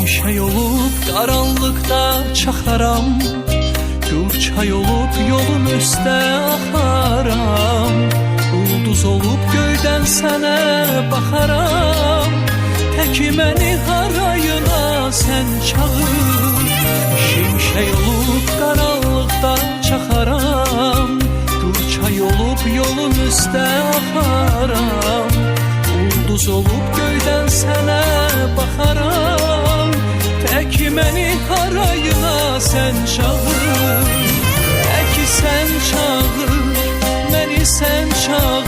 Şimşək olub qaranlıqda çaxaram, gür çay olub yolun üstə axaram, ulduz olub göydən sənə baxaram, təki məni harayına sən çağır. Şimşək olub qaranlıqda çaxaram, gür çay olub yolun üstə axaram, ulduz olub göydən sənə baxaram, təki məni harayına sən çağır. Təki sən çağır, məni sən çağır,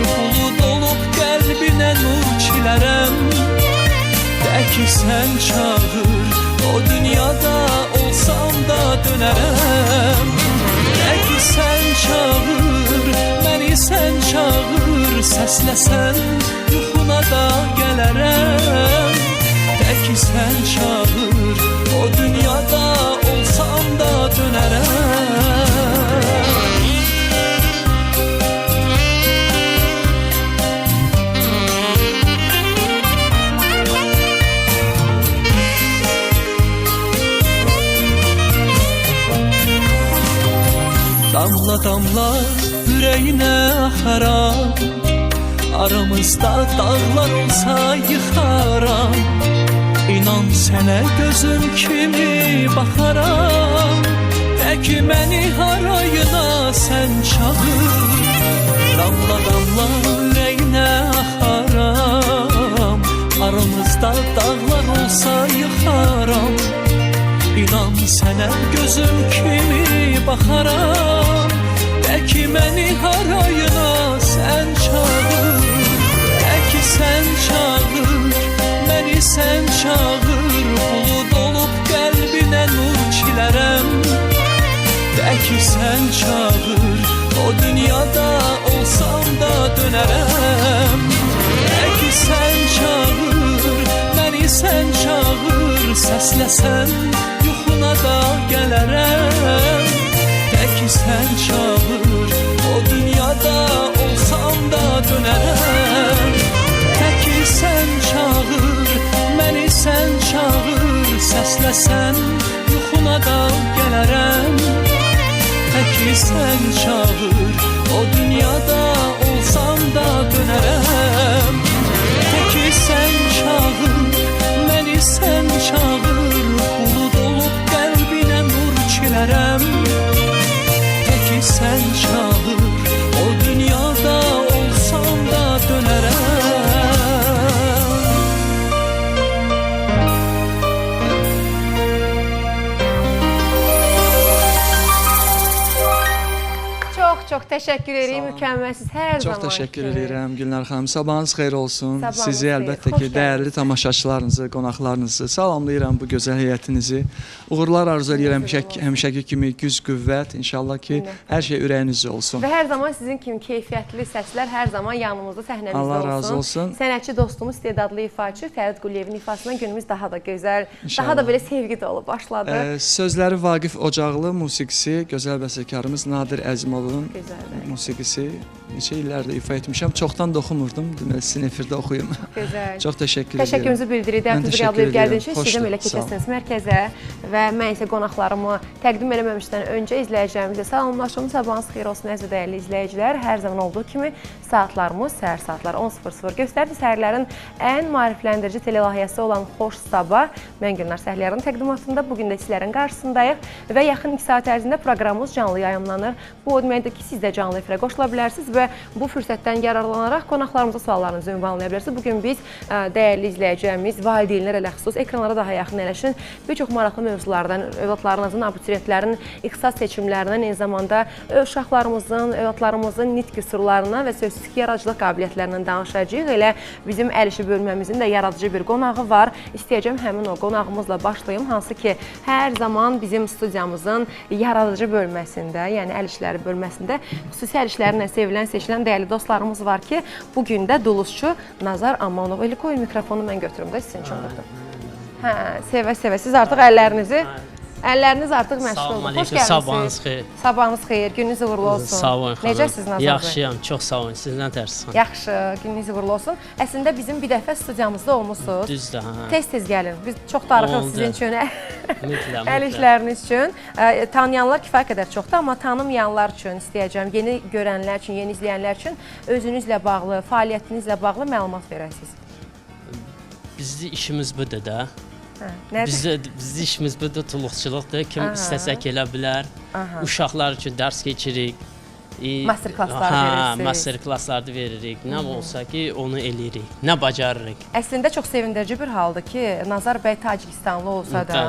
bulud olub qəlbinə nur çilərəm. Təki sən çağır, o dünyada olsam da dönərəm. Təki sən çağır, məni sən çağır, səsləsən yuxuna da gələrəm. Təki sən çağır, o dünyada olsam da dönərəm. Damla damla ürəyinə axaram, aramızda dağlar olsa yıxaram. İnan sənə gözüm kimi baxaram, təki məni harayına sən çağır. Damla damla ürəyinə axaram, aramızda dağlar olsa yıxaram. İnan sənə gözüm kimi baxaram, təki məni harayına sən çağır. Təki sən çağır, məni sən çağır, bulud olub qəlbinə nur çilərəm. Təki sən çağır, o dünyada olsam da dönərəm. Təki sən çağır, məni sən çağır, səsləsən yuxuna da gələrəm. Təki sən çağır, o dünyada olsam da dönərəm. Təki sən çağır, məni sən çağır, səsləsən yuxuna da gələrəm. Təki sən çağır, o dünyada olsam da dönərəm. Təki sən çağır, məni sən çağır, bulud olub qəlbinə nur çilərəm. Təki sən çağır, o dünyada olsam da dönərəm. Çox təşəkkür edirik, mükəmməlsiniz hər zaman. Çox təşəkkür edirəm Gülnar xanım. Sabahınız xeyir olsun. Sabahınız Sizi əlbəttə ki, dəyərli tamaşaçılarınızı, qonaqlarınızı salamlayıram, bu gözəl heyətinizi. Uğurlar arzu edirəm həmişəki kimi, güc, qüvvət. İnşallah ki, hər şey ürəyinizdə olsun. Və hər zaman sizin kimi keyfiyyətli səslər hər zaman yanımızda, səhnəmizdə olsun. Allah razı olsun. Sənətçi dostumuz, istedadlı ifaçı Fərid Quliyevin ifasından günümüz daha da gözəl, daha da belə sevgi dolu başladı. Sözləri Vaqif Ocaqlı, musiqisi gözəl bəstəkarımız Nadir Əzimovun musiqisi. Neçə illərdir ifa etmişəm. Çoxdan da oxumurdum. Deməli, sizin efirdə oxuyum. Gözəl. Çox təşəkkür edirəm. Təşəkkürümüzü bildiririk. Dəvətinizi qəbul edib gəldiyiniz üçün sizə belə keçəsiniz mərkəzə və mən isə qonaqlarımı təqdim eləməmişdən öncə izləyicilərimizlə salamlaşım. Sabahınız xeyir olsun əziz dəyərli izləyicilər. Hər zaman olduğu kimi saatlarımız səhər saatları 10:00 göstərdi. Səhərlərin ən maarifləndirici telelayihəsi olan Xoş Sabah. Mən Gülnar Səhliyarın təqdimatında bugün də sizlərin qarşısındayıq və yaxın 2 saat ərzində proqramımız canlı yayımlanır. Bu o deməkdir ki, siz də canlı efirə qoşula bilərsiniz və bu fürsətdən yararlanaraq qonaqlarımıza suallarınızı ünvanlaya bilərsiniz. Bugün biz dəyərli izləyicilərimiz, valideynlərə xüsus ekranlara daha yaxın əyləşin bir çox maraqlı mövzulardan, övladlarınızın, abituriyentlərin ixtisas seçimlərindən, eyni zamanda uşaqlarımızın, övladlarımızın nitq qüsurlarından və sözsüz ki, yaradıcılıq qabiliyyətlərindən danışacağıq. Elə bizim əl işi bölməmizin də yaradıcı bir qonağı var. İstəyəcəm həmin o qonağımızla başlayım, hansı ki, hər zaman bizim studiyamızın yaradıcı bölməsində, yəni əl işləri bölməsində xüsusi əl işlərinə sevilən, seçilən dəyərli dostlarımız var ki, bugün də dulusçu Nazar Amanov. Koyun mikrofonu mən götürüm də sizin üçün burada. Hə, sevə-sevə. Siz artıq əllərinizi Əlləriniz artıq məşğuldur. Xoş gəlmisiniz. Sabahınız xeyir. Sabahınız xeyir, gününüz uğurlu olsun. Sağ olun xanım. Necəsiz Nazar bəy? Yaxşıyam, çox sağ olun. Sizdən tərsiz. Yaxşı, gününüz uğurlu olsun. Əslində bizim bir dəfə studiyamızda olmusunuz. Düzdür, hə. Tez-tez gəlin. Biz çox darıxırıq Oldu. sizin üçün, Mütləq. əl işləriniz üçün. Tanıyanlar kifayət qədər çoxdur, amma tanımayanlar üçün istəyəcəm, yeni görənlər üçün, yeni izləyənlər üçün özünüzlə bağlı, fəaliyyətinizlə bağlı məlumat verəsiniz. Bizdə işimiz budur da. Nədir? Bizdə işimiz budur, tuluqçuluqdur. Kim istəsək elə bilər. Uşaqlar üçün dərs keçirik. Master klasslar verirsiniz. Master klasslarda veririk. Nə olsa ki, onu eləyirik. Nə bacarırıq. Əslində çox sevindirici bir haldır ki, Nazar bəy Tacikistanlı olsa da,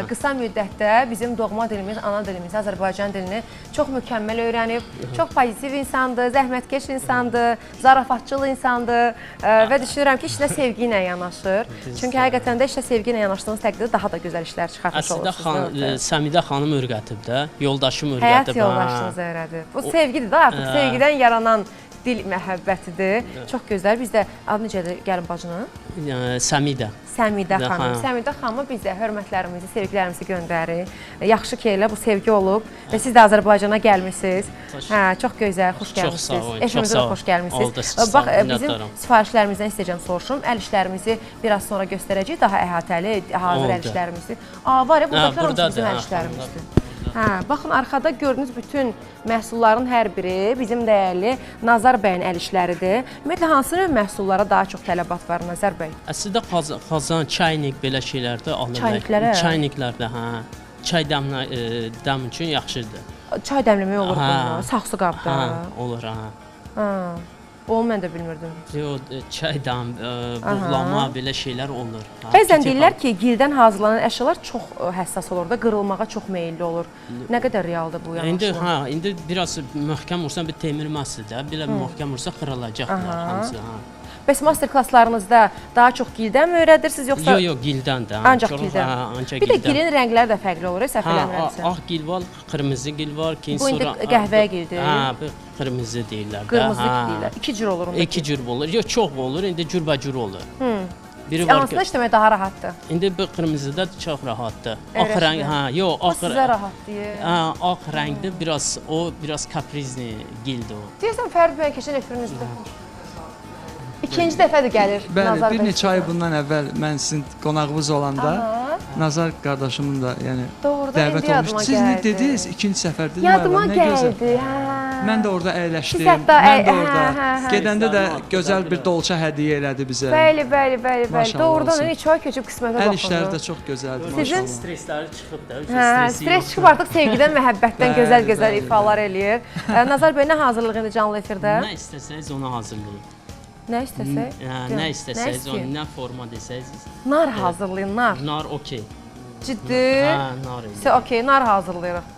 qısa müddətdə bizim doğma dilimiz, ana dilimiz, Azərbaycan dilini çox mükəmməl öyrənib, çox pozitiv insandır, zəhmətkeş insandır, zarafatçıl insandır və düşünürəm ki, işlə sevgi ilə yanaşır. Çünki həqiqətən də işlə sevgi ilə yanaşdığınız təqdirdə daha da gözəl işlər çıxartmış olursunuz. Əslində Səmidə xanım öyrətib də, yoldaşım öyrətib. Həyat yoldaşınız öyrədib. Bu sevgidir da, artıq sevgidən yaranan dil məhəbbətidir. Çox gözəl. Biz də adı necədir gəlin bacının? Səmidə. Səmidə xanım. Səmidə xanımı biz də hörmətlərimizi, sevgilərimizi göndəririk. Yaxşı ki, elə bu sevgi olub və siz də Azərbaycana gəlmisiniz. Hə, çox gözəl, xoş gəlmisiniz. Çox sağ olun. Efimizə də xoş gəlmisiniz. Bax, bizim sifarişlərimizdən istəyəcəm soruşum. Əl işlərimizi biraz sonra göstərəcəyik, daha əhatəli, hazır əl işlərimizi. Var ya, buradakılar bizim əl işlərimizdir. Hə, baxın, arxada gördüyünüz bütün məhsulların hər biri bizim dəyərli Nazar bəyin əl işləridir. Ümumiyyətlə, hansı növ məhsullara daha çox tələbat var Nazar bəy? Əslində qazan, çaynik belə şeylərdə alınır. Çayniklərə? Çayniklərdə, hə. Çay dəm üçün yaxşıdır. Çay dəmləmək olur bununla, saxsı qabda. Hə, olur, hə. Onu mən də bilmirdim. Yox, çay dəm, buğlama, belə şeylər olur. Bəzən deyirlər ki, gildən hazırlanan əşyalar çox həssas olur da, qırılmağa çox meyilli olur. Nə qədər realdır bu yanaşma? İndi biraz möhkəm olsa, bir temirməsi də, belə möhkəm olsa qırılacaqlar hamısı. Bəs master klasslarınızda daha çox gildən mi öyrədirsiniz, yoxsa? Yox, gildən də. Ancaq gildən. Bir də gilin rəngləri də fərqli olur, səhv eləmirəmsə. Ağ gil var, qırmızı gil var. Bu indi qəhvəyə gildir. Hə, qırmızı deyirlər də. Qırmızı deyirlər. İki cür olur. İki cür olur. Yox, çox olur, indi cürbəcür olur. Hansında işləmək daha rahatdır? İndi bu qırmızıda çox rahatdır. Ağ rəng, hə, yox, ağ. Sizə rahat deyir. Hə, ağ rəngdə biraz kaprizli gildir o. Deyirsən Fərdi bəy keçən efirinizdə. İkinci dəfədir gəlir Nazar bəy. Bəli, bir neçə ay bundan əvvəl mən sizin qonağınız olanda Nazar qardaşımın da dəvət olmuşdu. Siz nə dediniz? İkinci səfərdir. Yadıma gəldi. Mən də orada əyləşdim. Mən də orada. Gedəndə də gözəl bir dolça hədiyyə elədi bizə. Bəli. Doğrudan neçə ay keçib qismətə baxın. Əl işləri də çox gözəldir. Sizin stresləri çıxıb da. Stres çıxıb artıq sevgidən, məhəbbətdən gözəl ifalar eləyir. Nazar bəy, nə hazırlıq indi canlı efirdə? Nə istəsəniz onu hazırlayın. Nə istəsək? Nə istəsəniz, nə forma desəniz. Nar hazırlayın, nar. Nar okey. Ciddi? Hə, nar. Okey, nar hazırlayırıq.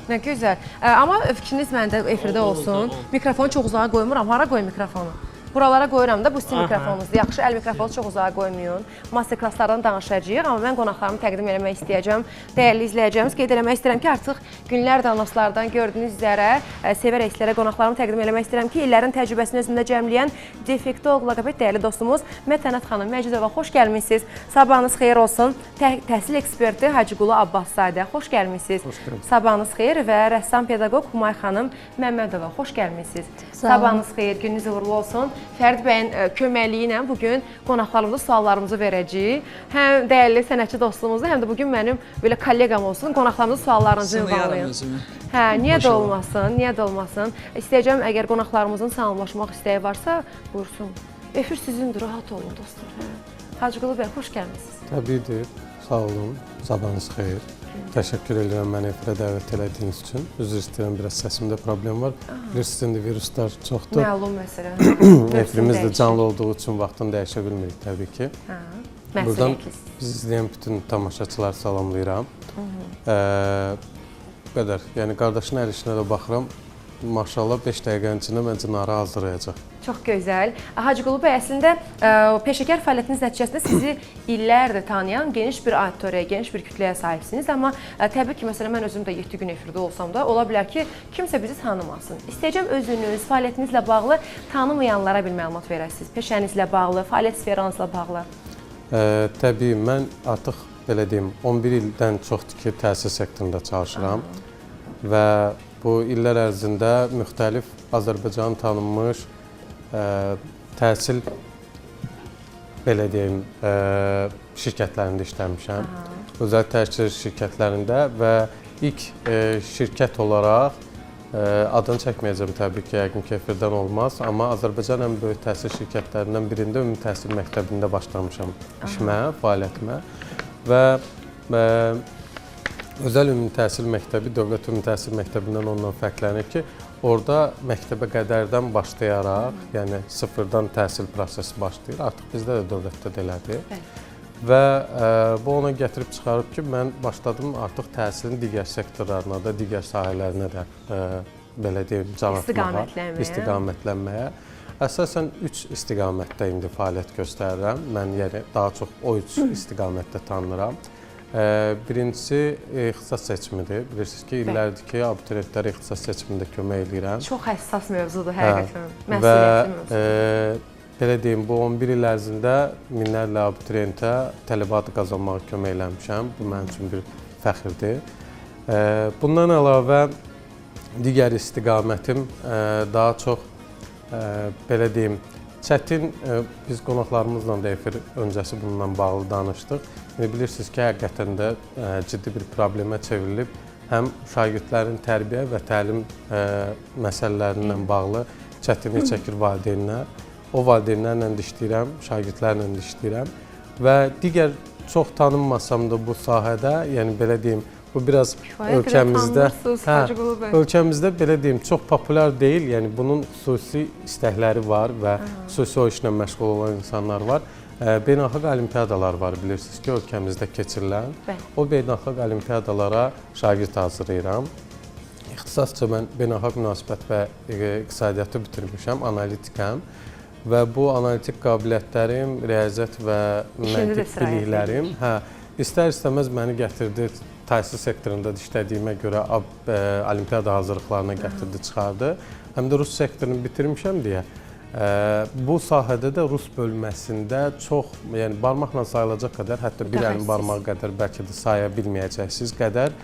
Nə gözəl. Amma fikriniz məndə efirdə olsun. Mikrofonu çox uzağa qoymuram. Hara qoyum mikrofonu? Buralara qoyuram da, bu sizin mikrofonunuzdur. Yaxşı, əl mikrofonu çox uzağa qoymayın. Master klasslardan danışacağıq, amma mən qonaqlarımı təqdim eləmək istəyəcəm. Dəyərli izləyəcəyimiz, qeyd eləmək istəyirəm ki, artıq günlərdir anonslardan gördüyünüz üzrə sevərək sizlərə qonaqlarımı təqdim eləmək istəyirəm ki, illərin təcrübəsini özündə cəmləyən defektolog loqoped dəyərli dostumuz Mətənət xanım Məcidova, xoş gəlmisiniz. Sabahınız xeyir olsun. Təhsil eksperti Hacıqulu Abbaszadə, xoş gəlmisiniz. Sabahınız xeyir və rəssam pedaqoq Humay xanım Məmmədova, xoş gəlmisiniz. Sabahınız xeyir, gününüz uğurlu olsun. Fərdi bəyin köməkliyi ilə bugün qonaqlarımıza suallarımızı verəcəyik. Həm dəyərli sənətçi dostluğumuzda, həm də bugün mənim belə kolleqam olsun, qonaqlarımıza suallarınızı ünvanlayın. Hə, niyə də olmasın. İstəyəcəm, əgər qonaqlarımızın salamlaşmaq istəyi varsa, buyursun. Efir sizindir, rahat olun dostlar. Hacıqulu bəy, xoş gəlmisiniz. Təbiidir, sağ olun, sabahınız xeyir. Təşəkkür edirəm məni efirə dəvət elədiyiniz üçün. Üzr istəyirəm, biraz səsimdə problem var. Bilirsiniz, indi viruslar çoxdur. Məlum məsələ. Efirimiz də canlı olduğu üçün vaxtını dəyişə bilmirik təbii ki. Buradan biz izləyən bütün tamaşaçıları salamlayıram. Bu qədər, yəni qardaşın əl işinə də baxıram. Maşallah 5 dəqiqənin içində məncə narı hazırlayacaq. Çox gözəl. Hacıqulu bəy, əslində peşəkar fəaliyyətiniz nəticəsində sizi illərdir tanıyan geniş bir auditoriyaya, geniş bir kütləyə sahibsiniz. Amma təbii ki, məsələn, mən özüm də 7 gün efirdə olsam da, ola bilər ki, kimsə bizi tanımasın. İstəyəcəm özünüz, fəaliyyətinizlə bağlı tanımayanlara bir məlumat verəsiniz. Peşənizlə bağlı, fəaliyyət sferanızla bağlı. Təbii, mən artıq belə deyim, 11 ildən çoxdur ki, təhsil sektorunda çalışıram və bu illər ərzində müxtəlif Azərbaycanın tanınmış təhsil belə deyim, şirkətlərində işləmişəm. Özəl təhsil şirkətlərində və ilk şirkət olaraq adını çəkməyəcəm təbii ki, yəqin ki, efirdən olmaz, amma Azərbaycan ən böyük təhsil şirkətlərindən birində ümumi təhsil məktəbində başlamışam işimə, fəaliyyətimə və özəl ümumi təhsil məktəbi, dövlət ümumi təhsil məktəbindən ondan fərqlənir ki, orada məktəbə qədərdən başlayaraq, yəni sıfırdan təhsil prosesi başlayır. Artıq bizdə də dövlətdə də elədir. Və bu ona gətirib çıxarıb ki, mən başladım artıq təhsilin digər sektorlarına da, digər sahələrinə də belə deyim, can atmağa, istiqamətlənməyə. Əsasən 3 istiqamətdə indi fəaliyyət göstərirəm. Mən yəni daha çox o 3 istiqamətdə tanınıram. Birincisi ixtisas seçimidir. Bilirsiniz ki, illərdir ki, abituriyentlərə ixtisas seçimində kömək edirəm. Çox həssas mövzudur həqiqətən, məsuliyyətli mövzudur. Belə deyim, bu 11 il ərzində minlərlə abituriyentə tələbat qazanmağa kömək eləmişəm. Bu mənim üçün bir fəxirdir. Bundan əlavə digər istiqamətim daha çox belə deyim, çətin, biz qonaqlarımızla da efir öncəsi bununla bağlı danışdıq. Bilirsiniz ki, həqiqətən də ciddi bir problemə çevrilib. Həm şagirdlərin tərbiyə və təlim məsələlərindən bağlı çətinlik çəkir valideynlər. O valideynlərlə də işləyirəm, şagirdlərlə də işləyirəm və digər çox tanınmasam da bu sahədə, yəni belə deyim, bu biraz ölkəmizdə belə deyim, çox populyar deyil, yəni bunun xüsusi istəkləri var və xüsusi o işlə məşğul olan insanlar var. Beynəlxalq olimpiadalar var, bilirsiniz ki, ölkəmizdə keçirilən. O beynəlxalq olimpiadalara şagird hazırlayıram. İxtisasca mən beynəlxalq münasibət və iqtisadiyyatı bitirmişəm, analitikəm. Və bu analitik qabiliyyətlərim, riyaziyyat və məntiq biliklərim istər-istəməz məni gətirdi, təhsil sektorunda işlədiyimə görə olimpiada hazırlıqlarına gətirdi, çıxardı. Həm də Rus sektorunu bitirmişəm deyə. Bu sahədə də Rus bölməsində çox, yəni barmaqla sayılacaq qədər, hətta bir əlin barmağı qədər bəlkə də saya bilməyəcəksiniz qədər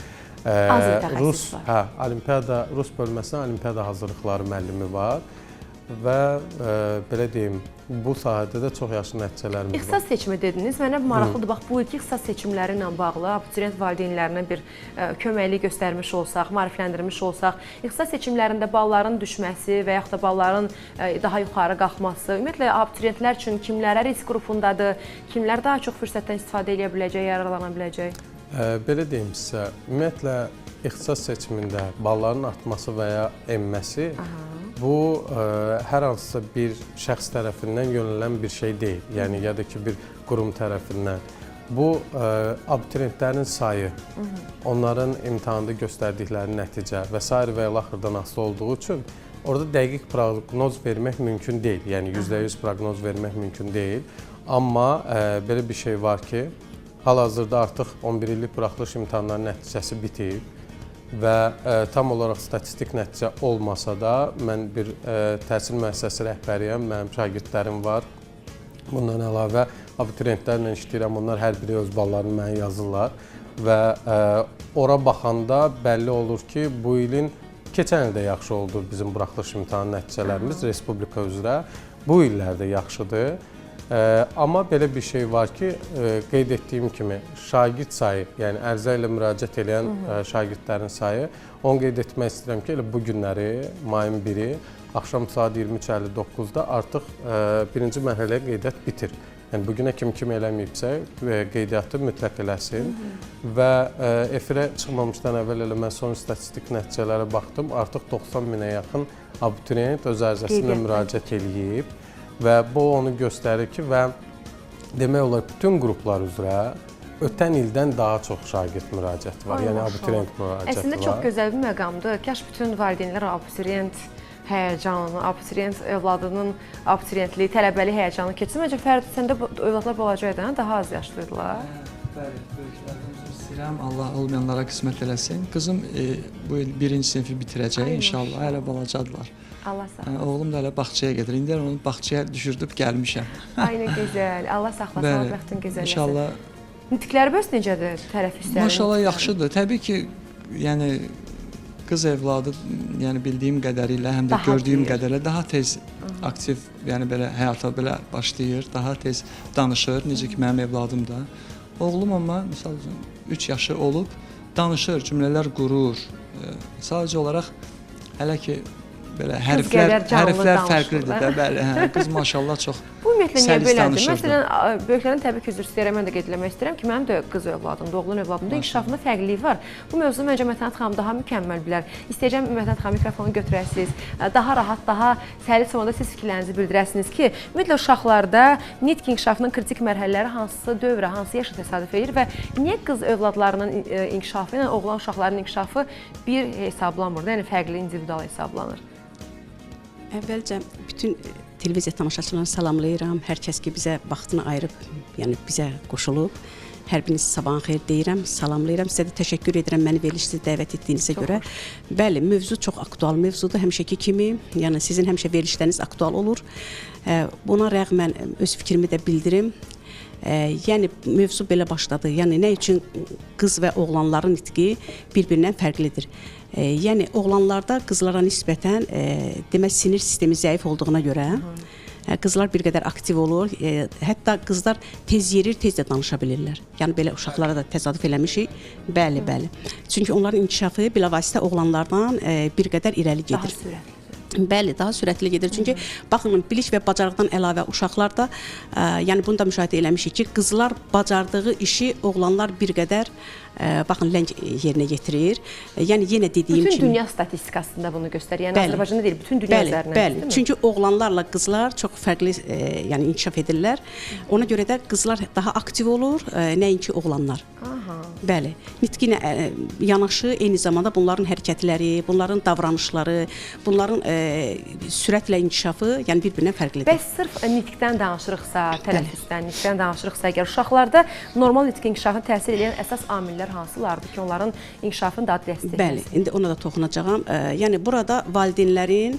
Rus bölməsində olimpiada hazırlıqları müəllimi var. Və belə deyim, bu sahədə də çox yaxşı nəticələrimiz var. İxtisas seçimi dediniz. Mənə maraqlıdır. Bax, bu ilki ixtisas seçimləri ilə bağlı abituriyent valideynlərinə bir köməklik göstərmiş olsaq, maarifləndirmiş olsaq, ixtisas seçimlərində balların düşməsi və yaxud da balların daha yuxarı qalxması, ümumiyyətlə abituriyentlər üçün kimlərə risk qrupundadır, kimlər daha çox fürsətdən istifadə edə biləcək, yararlana biləcək? Belə deyim sizə, ümumiyyətlə ixtisas seçimində balların artması və ya enməsi bu hər hansısa bir şəxs tərəfindən yönələn bir şey deyil. Yəni, ya da ki, bir qurum tərəfindən. Bu, abituriyentlərin sayı, onların imtahanda göstərdikləri nəticə və s. və axırdan asılı olduğu üçün orada dəqiq proqnoz vermək mümkün deyil. Yəni, %100 proqnoz vermək mümkün deyil. Amma belə bir şey var ki, hal-hazırda artıq 11 illik buraxılış imtahanlarının nəticəsi bitib. Və tam olaraq statistik nəticə olmasa da, mən bir təhsil müəssisəsi rəhbəriyəm, mənim şagirdlərim var. Bundan əlavə abituriyentlərlə işləyirəm, onlar hər biri öz ballarını mənə yazırlar. Və ora baxanda bəlli olur ki, bu ilin keçən ildə yaxşı oldu bizim buraxılış imtahanı nəticələrimiz Respublika üzrə. Bu illərdə yaxşıdır. Amma belə bir şey var ki, qeyd etdiyim kimi şagird sayı, yəni ərizə ilə müraciət edən şagirdlərin sayı, onu qeyd etmək istəyirəm ki, elə bu günləri, mayın 1-i, axşam saat 23:59-da artıq birinci mərhələyə qeydiyyat bitir. Yəni, bugünə kim eləməyibsə, qeydiyyatı mütləq eləsin və efirə çıxmamışdan əvvəl elə mən son statistik nəticələrə baxdım, artıq 90 minə yaxın abituriyent öz ərizəsində müraciət eləyib. Və bu onu göstərir ki, və demək olar bütün qruplar üzrə ötən ildən daha çox şagird müraciət var, yəni abituriyent müraciəti var. Əslində çox gözəl bir məqamdır. Kaş bütün valideynlər abituriyent həyəcanı, abituriyent övladının abituriyentliyi, tələbəlik həyəcanı keçsin. Məncə Fərid, səndə övladlar olacaqdı, daha az yaşlıydılar. Bəli, böyüklərdən üzr istəyirəm. Allah olmayanlara qismət eləsin. Qızım bu il 1-ci sinifi bitirəcək inşallah, hələ balacadılar. Allah saxlasın. Oğlum da hələ bağçaya gedir. İndi onu bağçaya düşürdüb gəlmişəm. Aynı gözəl. Allah saxlasın, bəxtin gözəlləsin. İnşallah Nitqləri bəs necədir tələffüzləri? Maşallah yaxşıdır. Təbii ki, yəni qız evladı, yəni bildiyim qədərilə, həm də Daha gördüyüm deyir. qədərilə daha tez aktiv, yəni belə həyata belə başlayır, daha tez danışır. Necə ki mənim evladım da. Oğlum amma məsəl üçün 3 yaşı olub danışır, cümlələr qurur. Sadəcə olaraq hələ ki belə hərflər fərqlidir də, bəli, hə, qız maşallah çox Bu ümumiyyətlə niyə səlis belədir? danışırdı. Məsələn, böyüklərin təbii ki, üzr istəyirəm, mən də qeyd etmək istəyirəm ki, mənim də qız övladımda, oğlun övladımda inkişafında fərqlilik var. Bu mövzunu məncə Mətanət xanım daha mükəmməl bilər. İstəyəcəm Mətanət xanım mikrofonu götürəsiniz, daha rahat, daha səlis olanda siz fikirlərinizi bildirəsiniz ki, ümumiyyətlə uşaqlarda nitq inkişafının kritik mərhələləri hansı dövrə, hansı yaşa təsadüf edir və niyə qız övladlarının inkişafı ilə oğlan uşaqlarının inkişafı bir hesablanmır, yəni fərqli individual hesablanır? Əvvəlcə bütün televiziya tamaşaçılarını salamlayıram. Hər kəs ki bizə vaxtını ayırıb, yəni bizə qoşulub. Hər biriniz sabahın xeyir deyirəm, salamlayıram. Sizə də təşəkkür edirəm məni verilişinizə dəvət etdiyinizə görə. Bəli, mövzu çox aktual mövzudur, həmişəki kimi. Yəni sizin həmişə verilişləriniz aktual olur. Buna rəğmən öz fikrimi də bildirim. Yəni mövzu belə başladı. Yəni nə üçün qız və oğlanların nitqi bir-birindən fərqlidir? Yəni oğlanlarda qızlara nisbətən demək sinir sistemi zəif olduğuna görə qızlar bir qədər aktiv olur. Hətta qızlar tez yerir, tez də danışa bilirlər. Yəni belə uşaqlara da təsadüf eləmişik. Bəli, bəli. Çünki onların inkişafı bilavasitə oğlanlardan bir qədər irəli gedir. Daha sürətli. Bəli, daha sürətli gedir. Çünki baxın, bilik və bacarıqdan əlavə uşaqlarda, yəni bunu da müşahidə eləmişik ki, qızlar bacardığı işi oğlanlar bir qədər baxın ləng yerinə yetirir. Yəni yenə dediyim kimi bütün dünya statistikasında bunu göstərir. Yəni Azərbaycanda deyil, bütün dünya üzərindən. Bəli, çünki oğlanlarla qızlar çox fərqli yəni inkişaf edirlər. Ona görə də qızlar daha aktiv olur, nəinki oğlanlar. Bəli, nitqi ilə yanaşı eyni zamanda bunların hərəkətləri, bunların davranışları, bunların sürətlə inkişafı yəni bir-birindən fərqlidir. Bəs sırf nitqdən danışırıqsa, tələffüzdən, nitqdən danışırıqsa, əgər uşaqlarda normal nitq inkişafına təsir edən əsas amillər hansılardır ki, onların inkişafını daha dəstəkləyir? Bəli, indi ona da toxunacağam. Yəni burada valideynlərin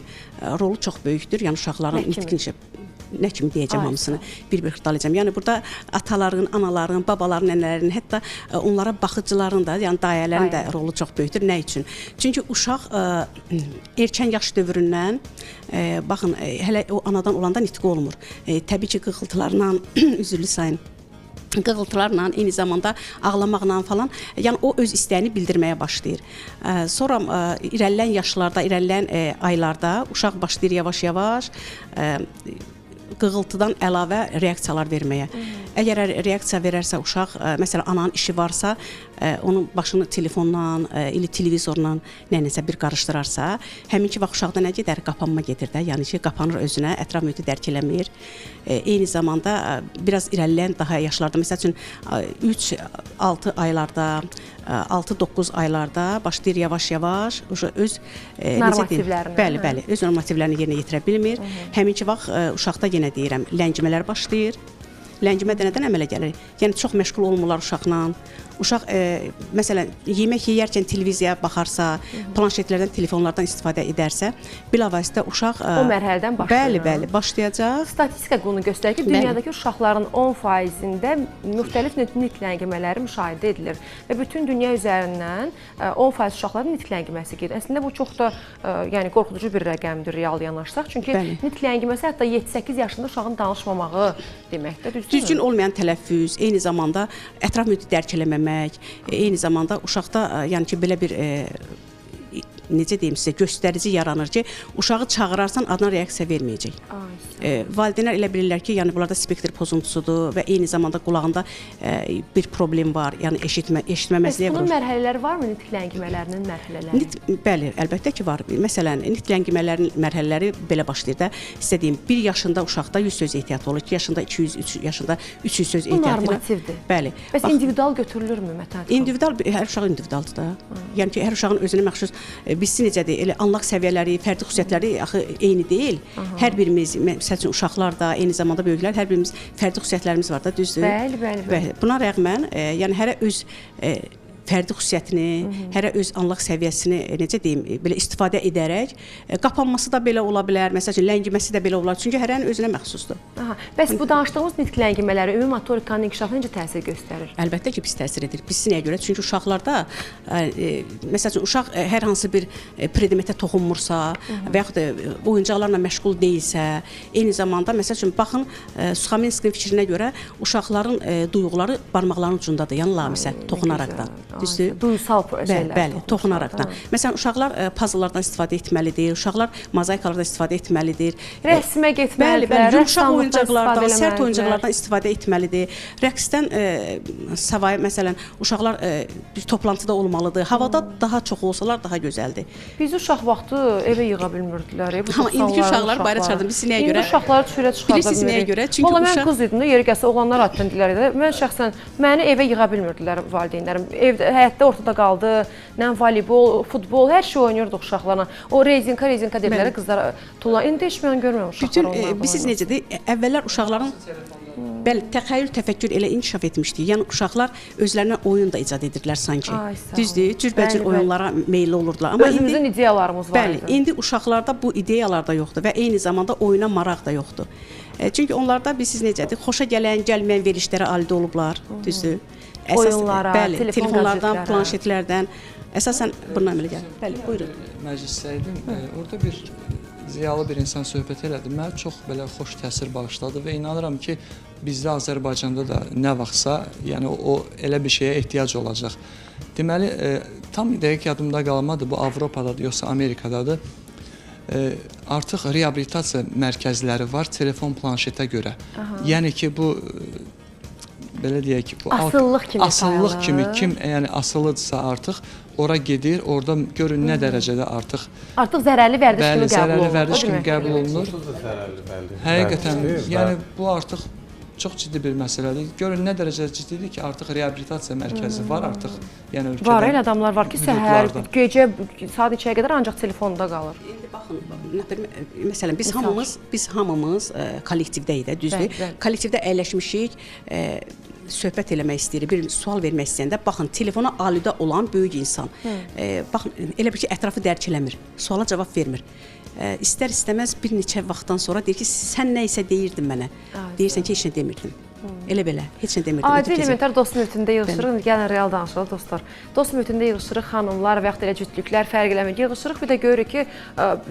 rolu çox böyükdür. Yəni uşaqların nitq inkişafı nə kimi deyəcəm hamısını bir-bir xırdalayacağam. Yəni burada ataların, anaların, babaların, nənələrin, hətta onlara baxıcıların da, yəni dayələrin də rolu çox böyükdür. Nə üçün? Çünki uşaq erkən yaş dövründən baxın, hələ o anadan olanda nitqi olmur. Təbii ki, qıqıltılarla, üzürlü sayın, qığıltılarla, eyni zamanda ağlamaqla falan, yəni o öz istəyini bildirməyə başlayır. Sonra irəliləyən yaşlarda, irəliləyən aylarda uşaq başlayır yavaş-yavaş qığıltıdan əlavə reaksiyalar verməyə. Əgər reaksiya verərsə uşaq, məsələn, ananın işi varsa, onun başını telefonla, televizorla nəyinəsə bir qarışdırarsa, həminki vaxt uşaqda nə gedər? Qapanma gedir də, yəni ki, qapanır özünə, ətraf mühiti dərk eləmir. Eyni zamanda biraz irəliləyən daha yaşlarda, məsəl üçün 3-6 aylarda, 6-9 aylarda başlayır yavaş-yavaş öz normativlərini. Bəli, öz normativlərini yerinə yetirə bilmir. Həminki vaxt uşaqda yenə deyirəm, ləngimələr başlayır. Ləngimə də nədən əmələ gəlir? Yəni çox məşğul olmurlar uşaqla. Uşaq məsələn yemək yeyərkən televiziyaya baxarsa, planşetlərdən, telefonlardan istifadə edərsə, bilavasitə uşaq o mərhələdən başlayır. Bəli, başlayacaq. Statistika bunu göstərir ki, dünyadakı uşaqların 10%-ində müxtəlif nitq ləngimələri müşahidə edilir və bütün dünya üzərindən 10% uşaqların nitq ləngiməsi gedir. Əslində bu çox da yəni qorxuducu bir rəqəmdir real yanaşsaq. Çünki nitq ləngiməsi hətta 7-8 yaşında uşağın danışmamağı deməkdir. Düzgün olmayan tələffüz, eyni zamanda ətraf mühiti dərk eləməmək, eyni zamanda uşaqda yəni ki belə bir necə deyim sizə, göstərici yaranır ki, uşağı çağırarsan adına reaksiya verməyəcək. Valideynlər elə bilirlər ki, yəni bunlarda spektr pozuntusudur və eyni zamanda qulağında bir problem var, yəni eşitməməzliyə vurur. Bunun mərhələləri varmı, nitq ləngimələrinin mərhələləri? Bəli, əlbəttə ki var. Məsələn, nitq ləngimələrinin mərhələləri belə başlayır da, sizə deyim, 1 yaşında uşaqda 100 söz ehtiyatı olur, 2 yaşında 200, 3 yaşında 300 söz ehtiyatı. Bu normativdir. Bəli. Bəs individual götürülürmü Mətanət? İndividual, hər uşaq individualdır da. Yəni ki, hər uşağın özünə məxsus bilsin necədir, elə anlaq səviyyələri, fərdi xüsusiyyətləri axı eyni deyil. Hər birimiz, məsəl üçün uşaqlar da, eyni zamanda böyüklər, hər birimiz fərdi xüsusiyyətlərimiz var da, düzdür? Bəli. Buna rəğmən, yəni hərə öz fərdi xüsusiyyətini, hərə öz anlıq səviyyəsini necə deyim, belə istifadə edərək qapanması da belə ola bilər, məsələn, ləngiməsi də belə olar. Çünki hərənin özünə məxsusdur. Aha. Bəs bu danışdığımız nitq ləngimələri ümumi motorikanın inkişafına necə təsir göstərir? Əlbəttə ki, pis təsir edir. Biz nəyə görə? Çünki uşaqlarda məsələn, uşaq hər hansı bir predmetə toxunmursa və yaxud da oyuncaqlarla məşğul deyilsə, eyni zamanda məsələn, baxın, Suxaminskinin fikrinə görə uşaqların duyğuları barmaqlarının ucundadır, yəni lamisə, toxunaraqdan. Düzdür? Duysal şeylər. Bəli, toxunaraqdan. Məsələn, uşaqlar puzzlelardan istifadə etməlidir, uşaqlar mozaikalardan istifadə etməlidir. Rəsmə getməlidirlər, yumşaq oyuncaqlardan, sərt oyuncaqlardan istifadə etməlidir. Rəqsdən savayı, məsələn, uşaqlar bir toplantıda olmalıdır. Havada daha çox olsalar daha gözəldir. Biz uşaq vaxtı evə yığa bilmirdilər. Amma indiki uşaqlar bayra çıxardım. Biz nəyə görə? İndi uşaqları çörə çıxarda bilirsiniz nəyə görə? Çünki valla mən qız idim də, yeri gəlsə oğlanlar addan dillər. Mən şəxsən məni evə yığa bilmirdilər valideynlərim. Evdə həyətdə ortada qaldı. Nə voleybol, futbol, hər şey oynayırdıq uşaqlarla. O rezinka deyirlər qızlara tulla. İndi heç mən görmürəm uşaqlar onlarla. Bilirsiniz necədir? Əvvəllər uşaqların bəli, təxəyyül, təfəkkür elə inkişaf etmişdi. Yəni uşaqlar özlərinə oyun da icad edirdilər sanki. Düzdür? Cürbəcür oyunlara meyilli olurdular. Amma özümüzün ideyalarımız var idi. Bəli, indi uşaqlarda bu ideyalar da yoxdur və eyni zamanda oyuna maraq da yoxdur. Çünki onlarda bilirsiniz necədir? Xoşa gələn, gəlməyən verilişlərə alidə olublar. Düzdür? Oyunlara, telefonlardan, planşetlərdən. Əsasən bundan belə gəlir. Bəli, buyurun. Məclisdəydim. Orada bir ziyalı bir insan söhbət elədi. Mənə çox belə xoş təsir bağışladı və inanıram ki, bizdə Azərbaycanda da nə vaxtsa, yəni o elə bir şeyə ehtiyac olacaq. Deməli, tam dəqiq yadımda qalmadı, bu Avropadadır, yoxsa Amerikadadır. Artıq reabilitasiya mərkəzləri var telefon planşetə görə. Yəni ki, bu belə deyək ki, bu asıllıq kimi kim yəni asılıdırsa artıq ora gedir, orada görün nə dərəcədə artıq zərərli vərdiş kimi qəbul olunur. Həqiqətən, yəni bu artıq çox ciddi bir məsələdir. Görün nə dərəcədə ciddidir ki, artıq reabilitasiya mərkəzi var artıq. Yəni ölkədə var, elə adamlar var ki, səhər, gecə saat 2-yə qədər ancaq telefonda qalır. İndi baxın, məsələn biz hamımız kollektivdəyik də, düzdür? Kollektivdə əyləşmişik, söhbət eləmək istəyir, bir sual vermək istəyəndə, baxın, telefona alidə olan böyük insan, baxın, elə bir ki, ətrafı dərk eləmir, suala cavab vermir. İstər-istəməz bir neçə vaxtdan sonra deyir ki, sən nə isə deyirdin mənə, deyirsən ki, heç nə demirdin. Elə belə, heç nə demirdim. Adi elementar dost mühitində yığışırıq, gəlin real danışalım dostlar. Dost mühitində yığışırıq, xanımlar və yaxud da elə cütlüklər fərq eləmir. Yığışırıq, bir də görürük ki,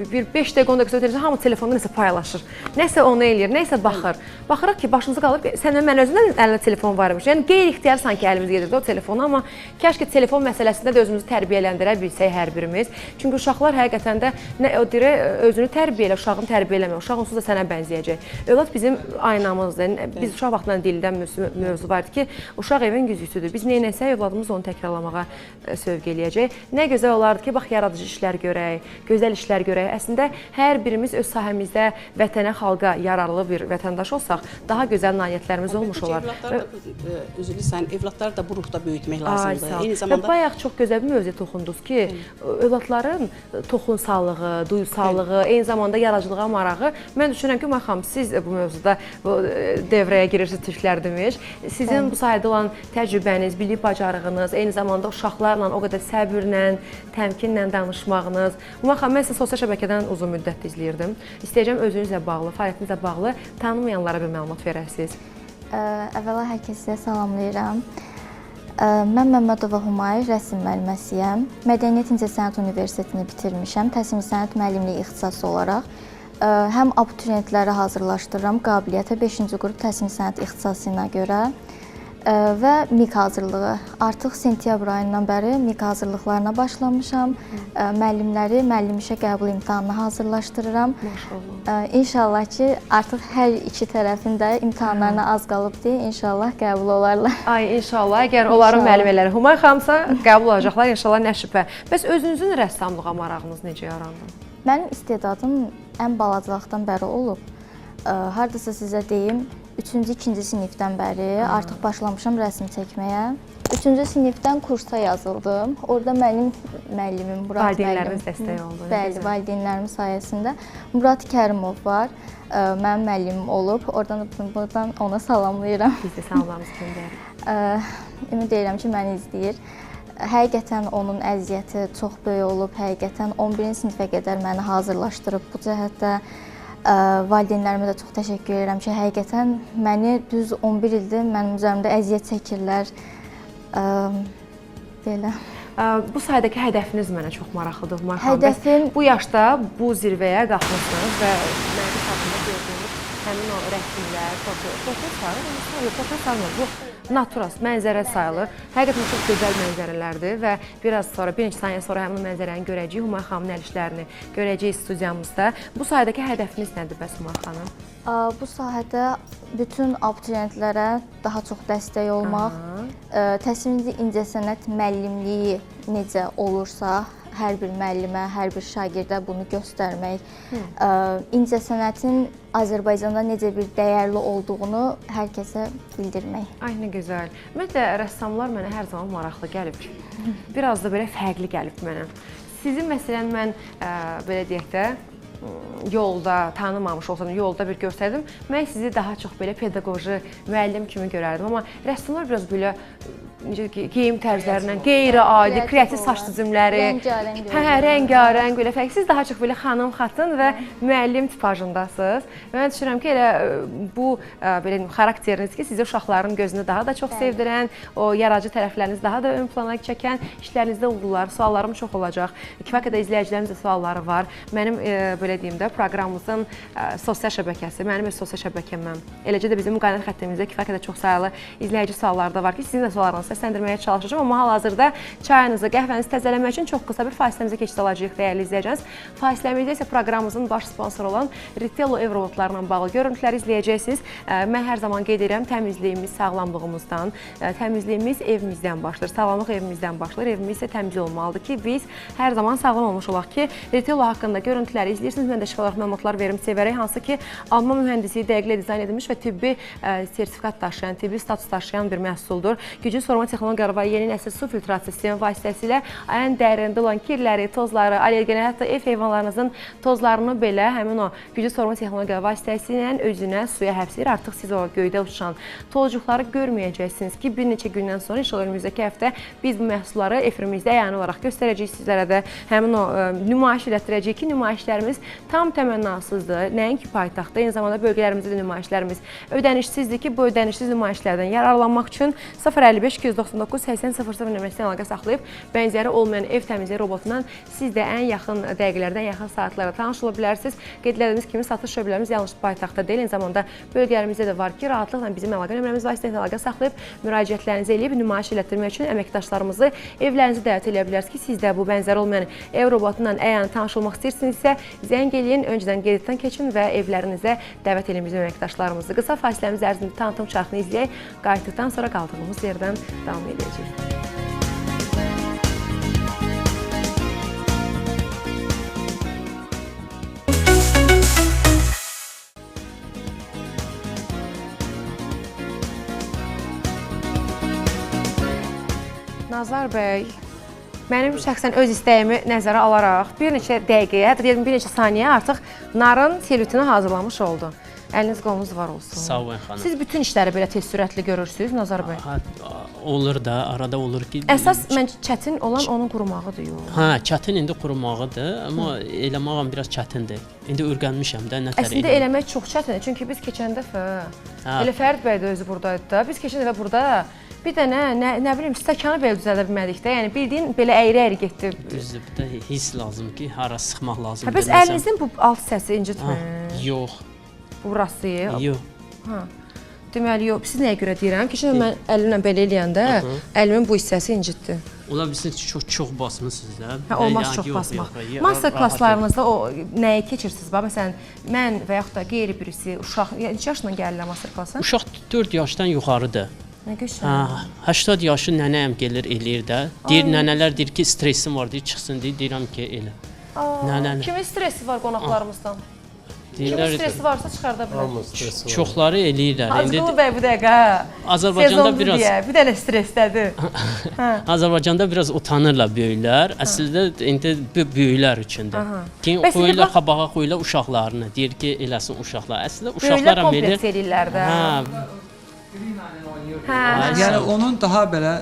bir 5 dəqiqə 10 dəqiqə hamı telefonda nəsə paylaşır. Nəsə onu eləyir, nəsə baxır. Baxırıq ki, başımıza qalıb, səndən mən özümdən əlində telefon varmış. Yəni qeyri-ixtiyar sanki əlimiz gedirdi o telefona, amma kəşki telefon məsələsində də özümüzü tərbiyələndirə bilsək hər birimiz. Çünki uşaqlar həqiqətən də özünü tərbiyələ, uşağını tərbiyələmə, uşaq onsuz da sənə bənzəyəcək. Övlad bizim aynamızdır. Biz uşaq vaxtından dildən mövzu vardı ki, uşaq evin güzgüsüdür. Biz neynəsək, övladımız onu təkrarlamağa sövq eləyəcək. Nə gözəl olardı ki, bax, yaradıcı işlər görək, gözəl işlər görək. Əslində, hər birimiz öz sahəmizdə vətənə, xalqa yararlı bir vətəndaş olsaq, daha gözəl nailiyyətlərimiz olmuş olar. Üzrlü sayın, evladları da bu ruhda böyütmək lazımdır. Eyni zamanda... Bayaq çox gözəl bir mövzuya toxundunuz ki, övladların toxunsallığı, duyusallığı, eyni zamanda yaradıcılığa marağı. Mən düşünürəm ki, Xanım, siz bu mövzuda devrəyə girirsiniz, Türklər demiş. Sizin bu sahədə olan təcrübəniz, bilik bacarığınız, eyni zamanda uşaqlarla o qədər səbirlə, təmkinlə danışmağınız. Xanım, mən sizi sosial şəbəkədən uzun müddət izləyirdim. İstəyəcəm özünüzlə bağlı, fəaliyyətinizlə bağlı tanımayanlara bir məlumat verəsiniz. Əvvəla hər kəsə salamlayıram. Mən Məmmədova Humay, rəsm müəlliməsiyəm. Mədəniyyət İncəsənət Universitetini bitirmişəm, təsvir sənət müəllimliyi ixtisası olaraq. Həm abituriyentləri hazırlaşdırıram qabiliyyətə 5-ci qrup təsvir sənət ixtisasına görə və MİQ hazırlığı. Artıq sentyabr ayından bəri MİQ hazırlıqlarına başlamışam. Müəllimləri müəllim işə qəbul imtahanına hazırlaşdırıram. İnşallah ki, artıq hər iki tərəfin də imtahanlarına az qalıbdır. İnşallah qəbul olarlar. Ay, inşallah. Əgər onların müəllimələri Humay xanımsa qəbul olacaqlar. İnşallah, nə şübhə. Bəs özünüzün rəssamlığa marağınız necə yarandı? Mənim istedadım ən balacılıqdan bəri olub. Hardasa sizə deyim, 3-cü, 2-ci sinifdən bəri artıq başlamışam rəsm çəkməyə. 3-cü sinifdən kursa yazıldım. Orada mənim müəllimim Murad müəllim. Valideynləriniz dəstək oldu. Bəli, valideynlərim sayəsində. Murad Kərimov var, mənim müəllimim olub. Oradan ona salamlayıram. Biz də salamlarımızı göndəririk. Ümid edirəm ki, məni izləyir. Həqiqətən onun əziyyəti çox böyük olub. Həqiqətən 11-ci sinifə qədər məni hazırlaşdırıb. Bu cəhətdə valideynlərimə də çox təşəkkür edirəm ki, həqiqətən məni düz 11 ildir mənim üzərimdə əziyyət çəkirlər. Belə. Bu sayədəki hədəfiniz mənə çox maraqlıdır. Hədəfim bu yaşda bu zirvəyə qalxmısınız və mənim hesabımda gördüyünüz həmin o rəsmlər, portret sayılır. Bu natural mənzərə sayılır. Həqiqətən çox gözəl mənzərələrdir və bir neçə saniyə sonra həmin mənzərəni görəcəyik. Humay xanımın əl işlərini görəcəyik studiyamızda. Bu sayədəki hədəfiniz nədir bəs Humay xanım? Bu sahədə bütün abituriyentlərə daha çox dəstək olmaq, təsviri incəsənət müəllimliyi necə olursa, hər bir müəllimə, hər bir şagirdə bunu göstərmək, incəsənətin Azərbaycanda necə bir dəyərli olduğunu hər kəsə bildirmək. Ay, nə gözəl. Ümumiyyətlə, rəssamlar mənə hər zaman maraqlı gəlib. Biraz da belə fərqli gəlib mənə. Sizin məsələn, mən belə deyək də, yolda tanımamış olsam, yolda bir görsəydim, mən sizi daha çox belə pedaqoji müəllim kimi görərdim. Amma rəssamlar biraz belə geyim tərzlərindən qeyri-adi, kreativ saç düzümləri, rəngarəng, belə fərqli. Siz daha çox belə xanım, xatın və müəllim tipajındasınız. Mən düşünürəm ki, elə bu belə xarakteriniz ki, sizi uşaqların gözünü daha da çox sevdirən, o yaradıcı tərəfləriniz daha da ön plana çəkən işlərinizdə uğurlar, suallarım çox olacaq. Kifayət qədər izləyicilərimizdə sualları var. Mənim belə deyim də, proqramımızın sosial şəbəkəsi, mənim öz sosial şəbəkəməm. Eləcə də bizim müqayiət xəttimizdə kifayət qədər çox sayılı izləyici sualları da var ki, sizin də suallarınızı səsləndirməyə çalışacağım. Amma hal-hazırda çayınızı, qəhvənizi təzələmək üçün çox qısa bir fasiləmizə keçid alacağıq, dəyərli izləyəcəksiniz. Fasiləmizdə isə proqramımızın baş sponsoru olan Ritello ev robotlarla bağlı görüntüləri izləyəcəksiniz. Mən hər zaman qeyd edirəm, təmizliyimiz sağlamlığımızdan, təmizliyimiz evimizdən başlayır, sağlamlıq evimizdən başlayır, evimiz isə təmiz olmalıdır ki, biz hər zaman sağlam olmuş olaq ki, Ritello haqqında görüntüləri izləyirsiniz, mən də şifalar məlumatlar verim sevərək, hansı ki, Alman mühəndisi dəqiqlə dizayn edilmiş və tibbi sertifikat daşıyan, tibbi status daşıyan bir məhsuldur. Güclü sorma texnologiyaları var, yeni nəsil su filtrasiya sistemi vasitəsilə ən dərində olan kirləri, tozları, allergenləri, hətta ev heyvanlarınızın tozlarını belə həmin o güclü sorma texnologiyaları vasitəsilə özünə suya həbs edir. Artıq siz o göydə uçan tozcuqları görməyəcəksiniz ki, bir neçə gündən sonra inşallah önümüzdəki həftə biz bu məhsulları efirimizdə əyani olaraq göstərəcəyik sizlərə də həmin o nümayiş elətdirəcəyik ki, nümayişlərimiz tam təmənnasızdır. Nəinki paytaxtda, eyni zamanda bölgələrimizdə də nümayişlərimiz ödənişsizdir ki, bu ödənişsiz nümayişlərdən yararlanmaq üçün 055-299-8000 nömrəsindən əlaqə saxlayıb bənzəri olmayan ev təmizliyi robotundan siz də ən yaxın dəqiqələrdən yaxın saatlara tanış ola bilərsiniz. Qeyd etdiyimiz kimi satış şöbələrimiz yalnız paytaxtda deyil, eyni zamanda bölgələrimizdə də var ki, rahatlıqla bizim əlaqə nömrəmiz vasitəsilə əlaqə saxlayıb müraciətlərinizi eləyib nümayiş elətdirmək üçün əməkdaşlarımızı evlərinizə dəvət edə bilərsiniz ki, siz də bu bənzəri olmayan ev robotundan əgər tanış olmaq istəyirsinizsə, zəng eləyin, öncədən qeyddən keçin və evlərinizə dəvət eləyin bizim əməkdaşlarımızı. Qısa fasiləmiz ərzində tanıtım çarxını izləyək, qayıtdıqdan sonra qaldığımız yerdən davam edəcəyik. Nazar bəy, mənim şəxsən öz istəyimi nəzərə alaraq bir neçə dəqiqəyə, hətta deyəlim bir neçə saniyə artıq narın selütini hazırlamış oldu. Əliniz qolunuz var olsun. Sağ olun xanım. Siz bütün işləri belə tez sürətli görürsünüz Nazar bəy? Olur da, arada olur ki... Əsas məncə çətin olan onun qurumağıdır, yox. Hə, çətin indi qurumağıdır, amma eləmağım biraz çətindir. İndi öyrənmişəm də nətər eləmək. Əslində eləmək çox çətindir, çünki biz keçən dəfə, elə Fərid bəy də özü buradaydı da, biz keçən dəfə burada bir dənə, nə bilim, stəkanı belə düzəldə bilmədik də, yəni bildiyin belə əyri-əyri getdi. Düzdür, bir də hiss lazım ki, hara sıxmaq lazım. Bəs əlinizin bu alt səsi incitmir? Yox. Burası? Yox. Deməli, yox. Siz nəyə görə deyirəm? Keçən mən əlimlə belə eləyəndə, əlimin bu hissəsi incitdi. Ola bilsin çox basmısınız da. Olmaz çox basmaq. Master klasslarınızda o nəyi keçirsiniz? Məsələn, mən və yaxud da qeyri birisi, uşaq, neçə yaşından gəlirlər master klassa? Uşaq 4 yaşdan yuxarıdır. Nə gözəl. 80 yaşı nənəm gəlir eləyir də. Deyir, nənələr deyir ki, stresim var, deyir, çıxsın, deyirəm ki, elə. Kimin stresi var qonaqlarımızdan? Kimin stresi varsa çıxarda bilər. Çoxları eləyirlər. Azqulu bəy bu dəqiqə, Azərbaycanda biraz bir dənə stressdədir. Azərbaycanda biraz utanırlar böyüklər. Əslində indi bu böyüklər üçündür. Ki qoyurlar qabağa qoyurlar uşaqlarını. Deyir ki, eləsin uşaqlar. Əslində uşaqlar böyüklər kompleks eləyirlər də. Yəni onun daha belə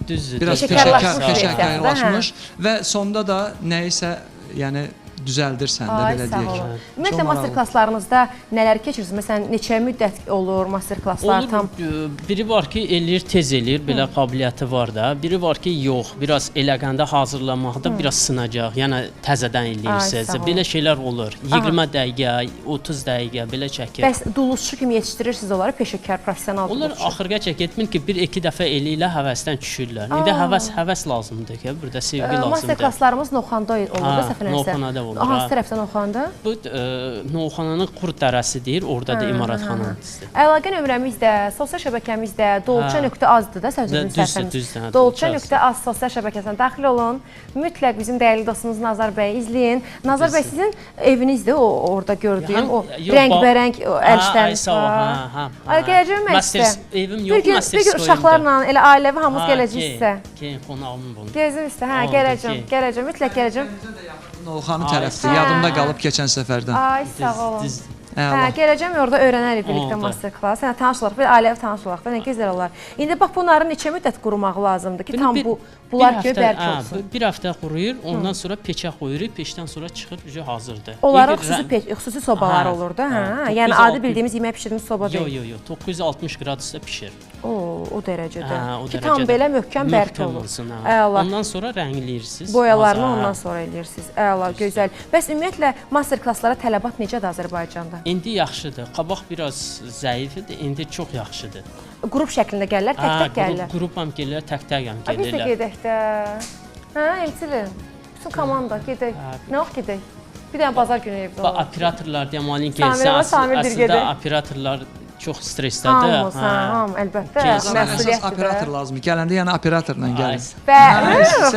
Düzdür. Biraz Peşəkarlaşmış peşəkarlaşmış və sonda da nəyisə, yəni düzəldirsən də, Ay, belə sağ deyək. olun. Çox Ümumiyyətlə, maraqlı. master klasslarınızda nələr keçirirsiniz? Məsələn, neçə müddət olur master klasslar Olur, tam? biri var ki, eləyir, tez eləyir, belə qabiliyyəti var da. Biri var ki, yox, biraz eləgəndə hazırlamaqda biraz sınacaq, yəni təzədən Ay, eləyirsiniz. sağ olun. Belə şeylər olur. 20 dəqiqə, 30 dəqiqə belə çəkir. Bəs duluzçu kimi yetişdirirsiniz onları, peşəkar, professional Onlar duluzçu. axırğa çəketmir ki, 1-2 dəfə eləyirlər, həvəsdən düşürlər. İndi həvəs lazımdır ki, burada sevgi Master lazımdır. klasslarımız Novxanda olur da, səhv eləmirəmsə. Novxanada olur. Hansı tərəfdə Novxanda? Bu Novxananın Qurd dərəsi deyir, orada da imaratxanasıdır. Əlaqə nömrəmiz də, sosial şəbəkəmizdə dolça.az-dır da sözünüzün səhvim. düzdür. Dolça.az sosial şəbəkəsinə daxil olun. Mütləq bizim dəyərli dostumuz Nazar bəyi izləyin. Nazar bəy sizin evinizdir o orada gördüyüm o rəngbərəng əl işləriniz var. Ay gələcəm mən sizə. Evim yox, master Bir gün uşaqlarla elə ailəvi hamımız gələcəyik sizə. Keyin qonağım bunu. Gözüm üstə. Hə, gələcəm, mütləq gələcəm. Novxanı tərəfdir, yadımda qalıb keçən səfərdən. Ay, sağ olun. Hə, Əla. gələcəm orada öyrənərik birlikdə Oldu. master klass. Sənə tanış olaq, bir ailəvi tanış olaq da nə gözəl olar. İndi bax bunları neçə müddət qurumaq lazımdır ki, tam bunlar ki bərk olsun. Bir həftə quruyur, ondan sonra peçə qoyuruq, peçdən sonra çıxır, hazırdır. Onların xüsusi sobaları olur da, hə? Yəni adi bildiyimiz yemək bişirdiyimiz soba deyil. Yox, 960 qradusda bişir. O dərəcədə. O Ki tam belə möhkəm bərk olur. Əla. Ondan sonra rəngliyirsiniz. Boyalarını ondan sonra eləyirsiniz. Əla, gözəl. Bəs ümumiyyətlə master klasslara tələbat necədir Azərbaycanda? İndi yaxşıdır. Qabaq biraz zəif idi, indi çox yaxşıdır. Qrup şəklində gəlirlər, tək-tək gəlirlər. Qrupam gəlirlər, tək-təkəm Biz də gəlirlər. gedək də. Hə, Emtilin. Bütün komanda gedək. Nə vaxt gedək? Bir dənə bazar günü evdə olur. Operatorlar deyə malin Samir və Samir gəlsə, bir gedək. əslində operatorlar çox stressdədir. Hamımız, hamı, əlbəttə. Əsas Məsuliyyətdir operator də. lazımdır. Gələndə yəni operatorla gəlin.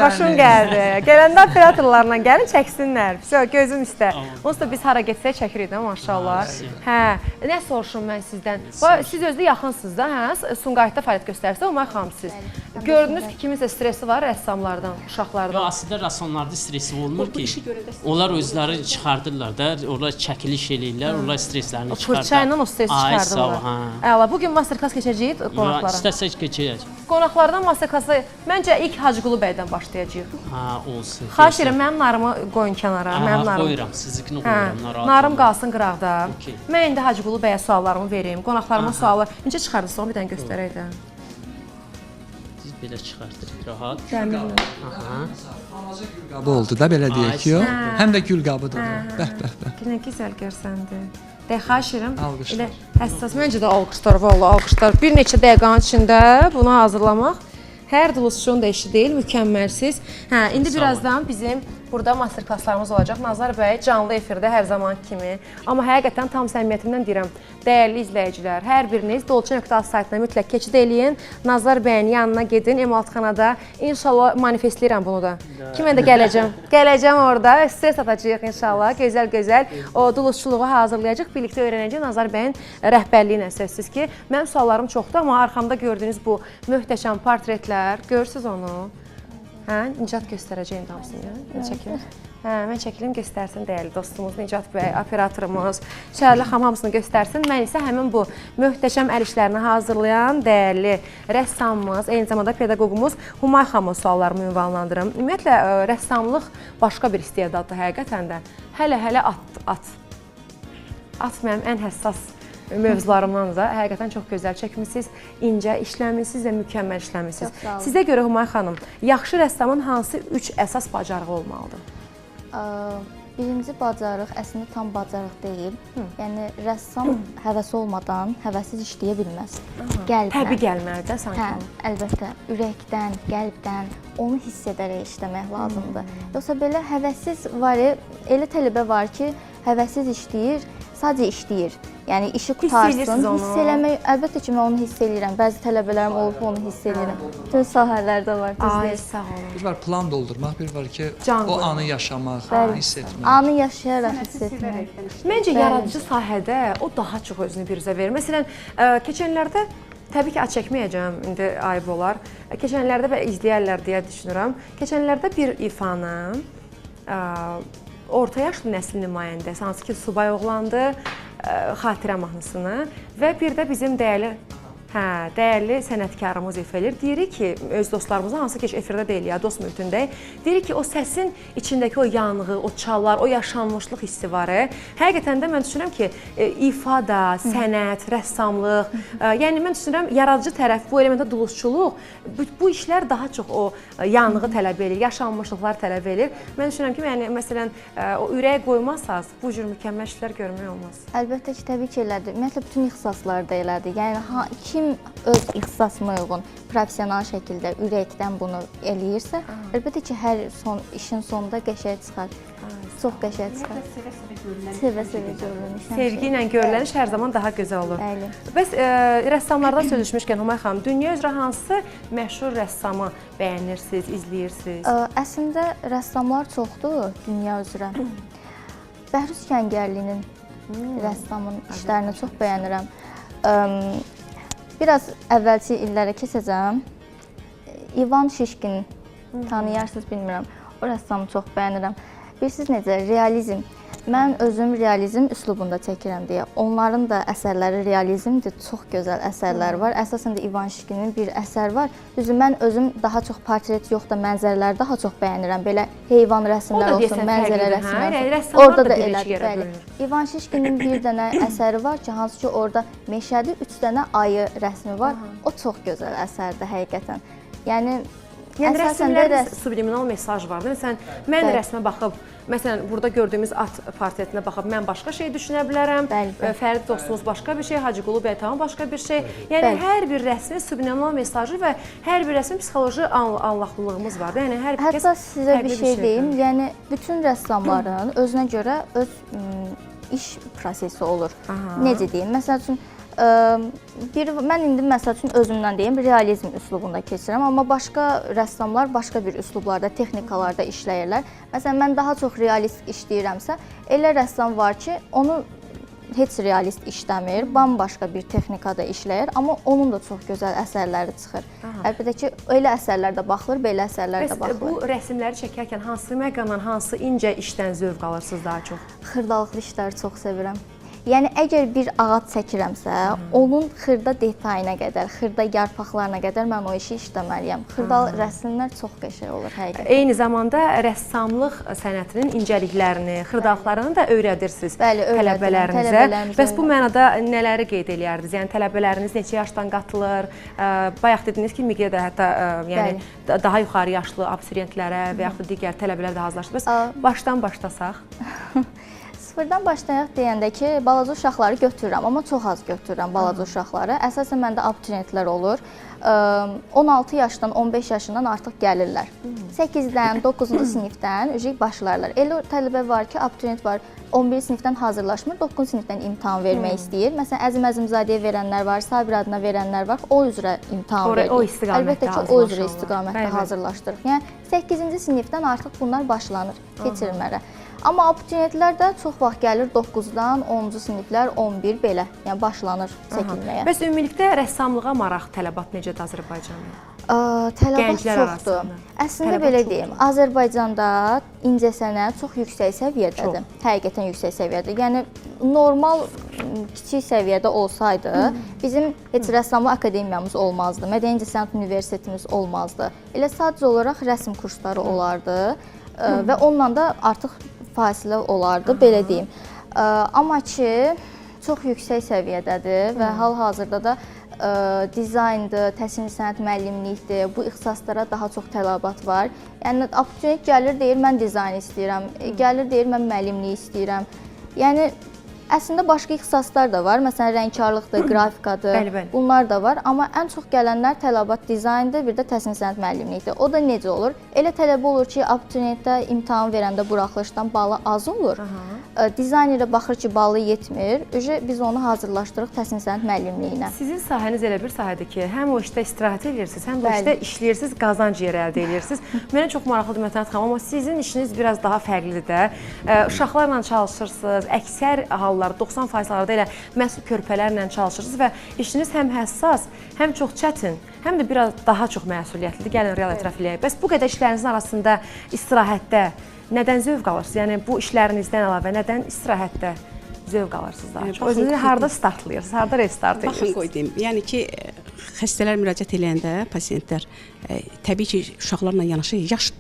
Xoşum gəldi. Gələndə operatorlarla gəlin, çəksinlər. Vəsə, gözüm üstə. Onsuz da biz hara getsək çəkirik də, maşallah. Hə, nə soruşum mən sizdən? Siz özdə yaxınsınız da, hə? Sumqayıtda fəaliyyət göstərirsə, Umay xanım siz. Gördünüz ki, kiminsə stressi var rəssamlardan, uşaqlardan. Aslında rəssamlarda stresi olmur ki. Onlar özləri çıxardırlar da, onlar çəkiliş eləyirlər, onlar stresslərini çıxardırlar. Fırça ilə o stresi çıxardırlar. Əla, bugün master klass keçəcəyik qonaqlara. İstəsək keçəcək. Qonaqlardan master klassa məncə ilk Hacıqulu bəydən başlayacağıq. Olsun. Xahiş edirəm, mənim narımı qoyun kənara. Mənim narım. Qoyuram, sizinkini qoyuram. Narım qalsın qıraqda. Okey. Mən indi Hacıqulu bəyə suallarımı verim. Qonaqlarıma suallar. Necə çıxardınız? Onu bir dənə göstərək də. Biz belə çıxartırıq rahat. Balaca gül qabı oldu da, belə deyək ki, həm də gül qabıdır. Bəh. Nə gözəl görsəndi. Xahiş edirəm. Alqışlar. Elə həssas. Məncə də alqışlar, vallahi alqışlar. Bir neçə dəqiqənin içində bunu hazırlamaq hər duluzçunun da işi deyil, mükəmməlsiz. Hə, indi birazdan bizim burada master klasslarımız olacaq. Nazar bəy canlı efirdə hər zaman kimi. Amma həqiqətən tam səmimiyyətimdən deyirəm, dəyərli izləyicilər, hər biriniz dolça.az saytına mütləq keçid eləyin. Nazar bəyin yanına gedin, emalatxanada. İnşallah manifestləyirəm bunu da. Kimə də gələcəm. Gələcəm orada, stres atacağıq inşallah. Gözəl o duluzçuluğu hazırlayacaq. Birlikdə öyrənəcək Nazar bəyin rəhbərliyi ilə sözsüz ki, mənim suallarım çoxdur, amma arxamda gördüyünüz bu möhtəşəm portretlər, görürsüz onu. Hə, Nicat göstərəcəyim hamısını. Mən çəkim. Hə, mən çəkilim göstərsin dəyərli dostumuz Nicat bəy, operatorumuz. Şəhərli xanım hamısını göstərsin. Mən isə həmin bu möhtəşəm əl işlərini hazırlayan dəyərli rəssamımız, eyni zamanda pedaqoqumuz Humay xanımın suallarımı ünvanlandırım. Ümumiyyətlə rəssamlıq başqa bir istedaddır həqiqətən də. Hələ at. At mənim ən həssas mövzularımdan da həqiqətən çox gözəl çəkmisiniz, incə işləmisiniz və mükəmməl işləmisiniz. Sizə görə Humay xanım, yaxşı rəssamın hansı 3 əsas bacarığı olmalıdır? Birinci bacarıq əslində tam bacarıq deyil. Yəni rəssam həvəsi olmadan həvəssiz işləyə bilməz. Qəlbdən. Təbii gəlməlidir sanki. Hə, əlbəttə. Ürəkdən, qəlbdən onu hiss edərək işləmək lazımdır. Yoxsa belə həvəssiz var, elə tələbə var ki, həvəssiz işləyir, sadəcə işləyir. Yəni işi qutarsın, hiss eləmək, əlbəttə ki, mən onu hiss eləyirəm. Bəzi tələbələrim olub, onu hiss eləyirəm. Bütün sahələrdə var, Ay, sağ olun. Bir var plan doldurmaq, bir var ki, o anı yaşamaq, hiss etmək. Anı yaşayaraq hiss etmək. Məncə yaradıcı sahədə o daha çox özünü biruzə verir. Məsələn, keçənlərdə təbii ki, çəkməyəcəm, indi ayıb olar. Keçənlərdə və izləyərlər deyə düşünürəm. Keçənlərdə bir ifanı orta yaşlı nəsil nümayəndəsi, hansı ki, subay oğlandı, xatirə mahnısını və bir də bizim dəyərli dəyərli sənətkarımız Efelir deyirik ki, öz dostlarımıza hansı ki efirdə deyil ya, dost mühitindəyik. Deyirik ki, o səsin içindəki o yanğı, o çalar, o yaşanmışlıq hissi var. Həqiqətən də mən düşünürəm ki, ifada, sənət, rəssamlıq, yəni mən düşünürəm yaradıcı tərəf, bu elementə duluzçuluq, bu işlər daha çox o yanığı tələb edir, yaşanmışlıqlar tələb edir. Mən düşünürəm ki, yəni məsələn o ürəyə qoymazsanız bu cür mükəmməl işlər görmək olmaz. Əlbəttə ki, təbii ki, elədir. Ümumiyyətlə bütün ixtisaslarda elədir. Yəni kim öz ixtisasına uyğun professional şəkildə ürəkdən bunu eləyirsə, əlbəttə ki, hər işin sonunda qəşəng çıxar. Çox qəşəng çıxar. Sevə-sevə görülür. Sevgi ilə görülən iş hər zaman daha gözəl olur. Bəli. Bəs rəssamlardan söz düşmüşkən Humay xanım, dünya üzrə hansı məşhur rəssamı bəyənirsiniz, izləyirsiniz? Əslində rəssamlar çoxdur dünya üzrə. Bəhruz Kəngərlinin rəssamın işlərini çox bəyənirəm. Biraz əvvəlki illərə keçəcəm. İvan Şişkin tanıyarsınız, bilmirəm. O rəssamı çox bəyənirəm. Bilirsiniz necə? Realizm. Mən özüm realizm üslubunda çəkirəm deyə. Onların da əsərləri realizmdir, çox gözəl əsərlər var. Əsasən də İvan Şişkinin bir əsər var. Düzü, mən özüm daha çox portret yox da mənzərələri daha çox bəyənirəm. Belə heyvan rəsmlər olsun, mənzərə rəsmlər olsun. Orada da elədir, bəli. İvan Şişkinin bir dənə əsəri var ki, hansı ki orada meşədir, 3 dənə ayı rəsmi var. O çox gözəl əsərdir həqiqətən. Yəni rəsmlərdə subliminal mesaj var. Məsələn, mən rəsmə baxıb, məsələn, burada gördüyümüz at portretinə baxıb mən başqa şey düşünə bilərəm. Fərid dostumuz başqa bir şey, Hacıqulu bəy tamam başqa bir şey. Yəni hər bir rəsmin subliminal mesajı və hər bir rəsmin psixoloji anlaqlılığımız var. Yəni hər bir kəs hətta sizə bir şey deyim. Yəni bütün rəssamların özünə görə öz iş prosesi olur. Necə deyim? Məsəl üçün mən indi məsəl üçün özümdən deyim, realizm üslubunda keçirəm, amma başqa rəssamlar başqa bir üslublarda, texnikalarda işləyirlər. Məsələn, mən daha çox realist işləyirəmsə, elə rəssam var ki, onu heç realist işləmir, bambaşqa bir texnikada işləyir, amma onun da çox gözəl əsərləri çıxır. Əlbəttə ki, elə əsərlər də baxılır, belə əsərlər də baxılır. Bu rəsmləri çəkərkən hansı məqamdan, hansı incə işdən zövq alırsınız daha çox? Xırdalıqlı işləri çox sevirəm. Yəni, əgər bir ağac çəkirəmsə, onun xırda detayına qədər, xırda yarpaqlarına qədər mən o işi işləməliyəm. Xırdalı rəsmlər çox qəşəng olur, həqiqətən. Eyni zamanda rəssamlıq sənətinin incəliklərini, xırdalıqlarını da öyrədirsiniz tələbələrinizə. Bəs bu mənada nələri qeyd eləyərdiniz? Yəni, tələbələriniz neçə yaşdan qatılır? Bayaq dediniz ki, miqyada hətta daha yuxarı yaşlı abituriyentlərə və yaxud da digər tələbələr də hazırlaşdır. Bəs başdan başlasaq? Sıfırdan başlayaq deyəndə ki, balaca uşaqları götürürəm, amma çox az götürürəm balaca uşaqları. Əsasən məndə abituriyentlər olur. 16 yaşdan, 15 yaşından artıq gəlirlər. 8-dən, 9-cu sinifdən başlarlar. Elə tələbə var ki, abituriyent var, 11 sinifdən hazırlaşmır, 9-cu sinifdən imtahan vermək istəyir. Məsələn, Əzim Əzimzadəyə verənlər var, Sabir adına verənlər var, o üzrə imtahan verir. Əlbəttə ki, o üzrə istiqamətdə hazırlaşdırıq. Yəni, 8-ci sinifdən artıq bunlar başlanır keçirilməyə. Amma abituriyentlər də çox vaxt gəlir 9-dan, 10-cu siniflər, 11 belə, yəni başlanır çəkilməyə. Bəs ümumilikdə rəssamlığa maraq, tələbat necədir Azərbaycanda? Tələbat çoxdur. Əslində belə deyim, Azərbaycanda incəsənət çox yüksək səviyyədədir. Həqiqətən yüksək səviyyədir. Yəni, normal kiçik səviyyədə olsaydı, bizim heç rəssamlıq akademiyamız olmazdı, Mədəni İncəsənət Universitetimiz olmazdı. Elə sadəcə olaraq rəsm kursları olardı və onunla da artıq fasilə olardı, belə deyim. Amma ki, çox yüksək səviyyədədir və hal-hazırda da dizayndır, təsvir sənət müəllimlikdir, bu ixtisaslara daha çox tələbat var. Yəni, abituriyent gəlir, deyir, mən dizayn istəyirəm, gəlir, deyir, mən müəllimlik istəyirəm. Yəni, əslində başqa ixtisaslar da var, məsələn, rəngkarlıqdır, qrafikadır, bunlar da var. Amma ən çox gələnlər tələbat dizayndır, bir də təsvir sənət müəllimlikdir. O da necə olur? Elə tələbə olur ki, abituriyentdə imtahan verəndə buraxılışdan balı az olur. Dizaynerə baxır ki, balı yetmir, biz onu hazırlaşdırıq təsvir sənət müəllimliyinə. Sizin sahəniz elə bir sahədir ki, həm o işdə istirahət edirsiniz, həm də o işdə işləyirsiniz, qazanc yeri əldə edirsiniz. Mənə çox maraqlıdır Mətanət xanım, amma sizin işiniz biraz daha fərqlidir də. Uşaqlarla çalışırsınız, əksər hallar 90%-larda elə məhsul körpələrlə çalışırsınız və işiniz həm həssas, həm çox çətin, həm də biraz daha çox məsuliyyətlidir. Gəlin real etiraf eləyək. Bəs bu qədər işlərinizin arasında istirahətdə nədən zövq alırsınız? Yəni, bu işlərinizdən əlavə nədən istirahətdə zövq alırsınız daha çox? Özünüzü harada startlayırsınız, harada restart edirsiniz? Baxın, qoy deyim. Yəni ki, xəstələr müraciət edəndə pasiyentlər təbii ki, uşaqlarla yanaşı yaş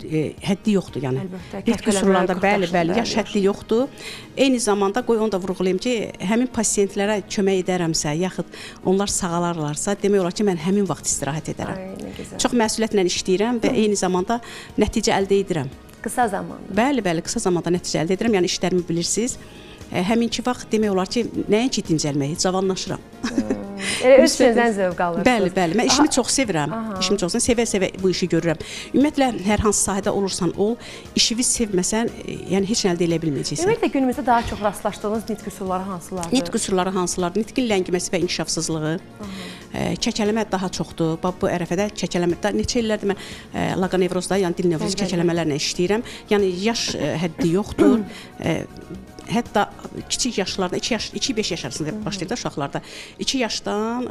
həddi yoxdur, yəni. Əlbəttə, Nitq qüsurlarında kəkələmə, bəli, yaş həddi yoxdur. Eyni zamanda qoy onu da vurğulayım ki, həmin pasiyentlərə kömək edərəmsə, yaxud onlar sağalarlarsa, demək olar ki, mən həmin vaxt istirahət edərəm. Ay, nə gözəl. Çox məsuliyyətlə işləyirəm və eyni zamanda nəticə əldə edirəm. Qısa zamanda. Bəli, qısa zamanda nəticə əldə edirəm. Yəni işlərimi bilirsiniz. Həminki vaxt demək olar ki, nəinki dincəlməyi, cavanlaşıram. Elə öz işinizdən zövq alırsınız. Bəli. Mən işimi çox sevirəm. İşimi çox sevə-sevə bu işi görürəm. Ümumiyyətlə hər hansı sahədə olursan ol, işini sevməsən, yəni heç nə əldə edə bilməyəcəksən. Ümumiyyətlə günümüzdə daha çox rastlaşdığınız nitq qüsurları hansılardır? Nitq qüsurları hansılardır? Nitqin ləngiməsi və inkişafsızlığı. Kəkələmə daha çoxdur. Bax bu ərəfədə kəkələmə neçə illərdir mən laqanevrozda, yəni dil nevrozu kəkələmələrlə işləyirəm. Yəni yaş həddi yoxdur. Hətta kiçik yaşlarda 2-5 yaş arasında başlayır da uşaqlarda. 2 yaşdan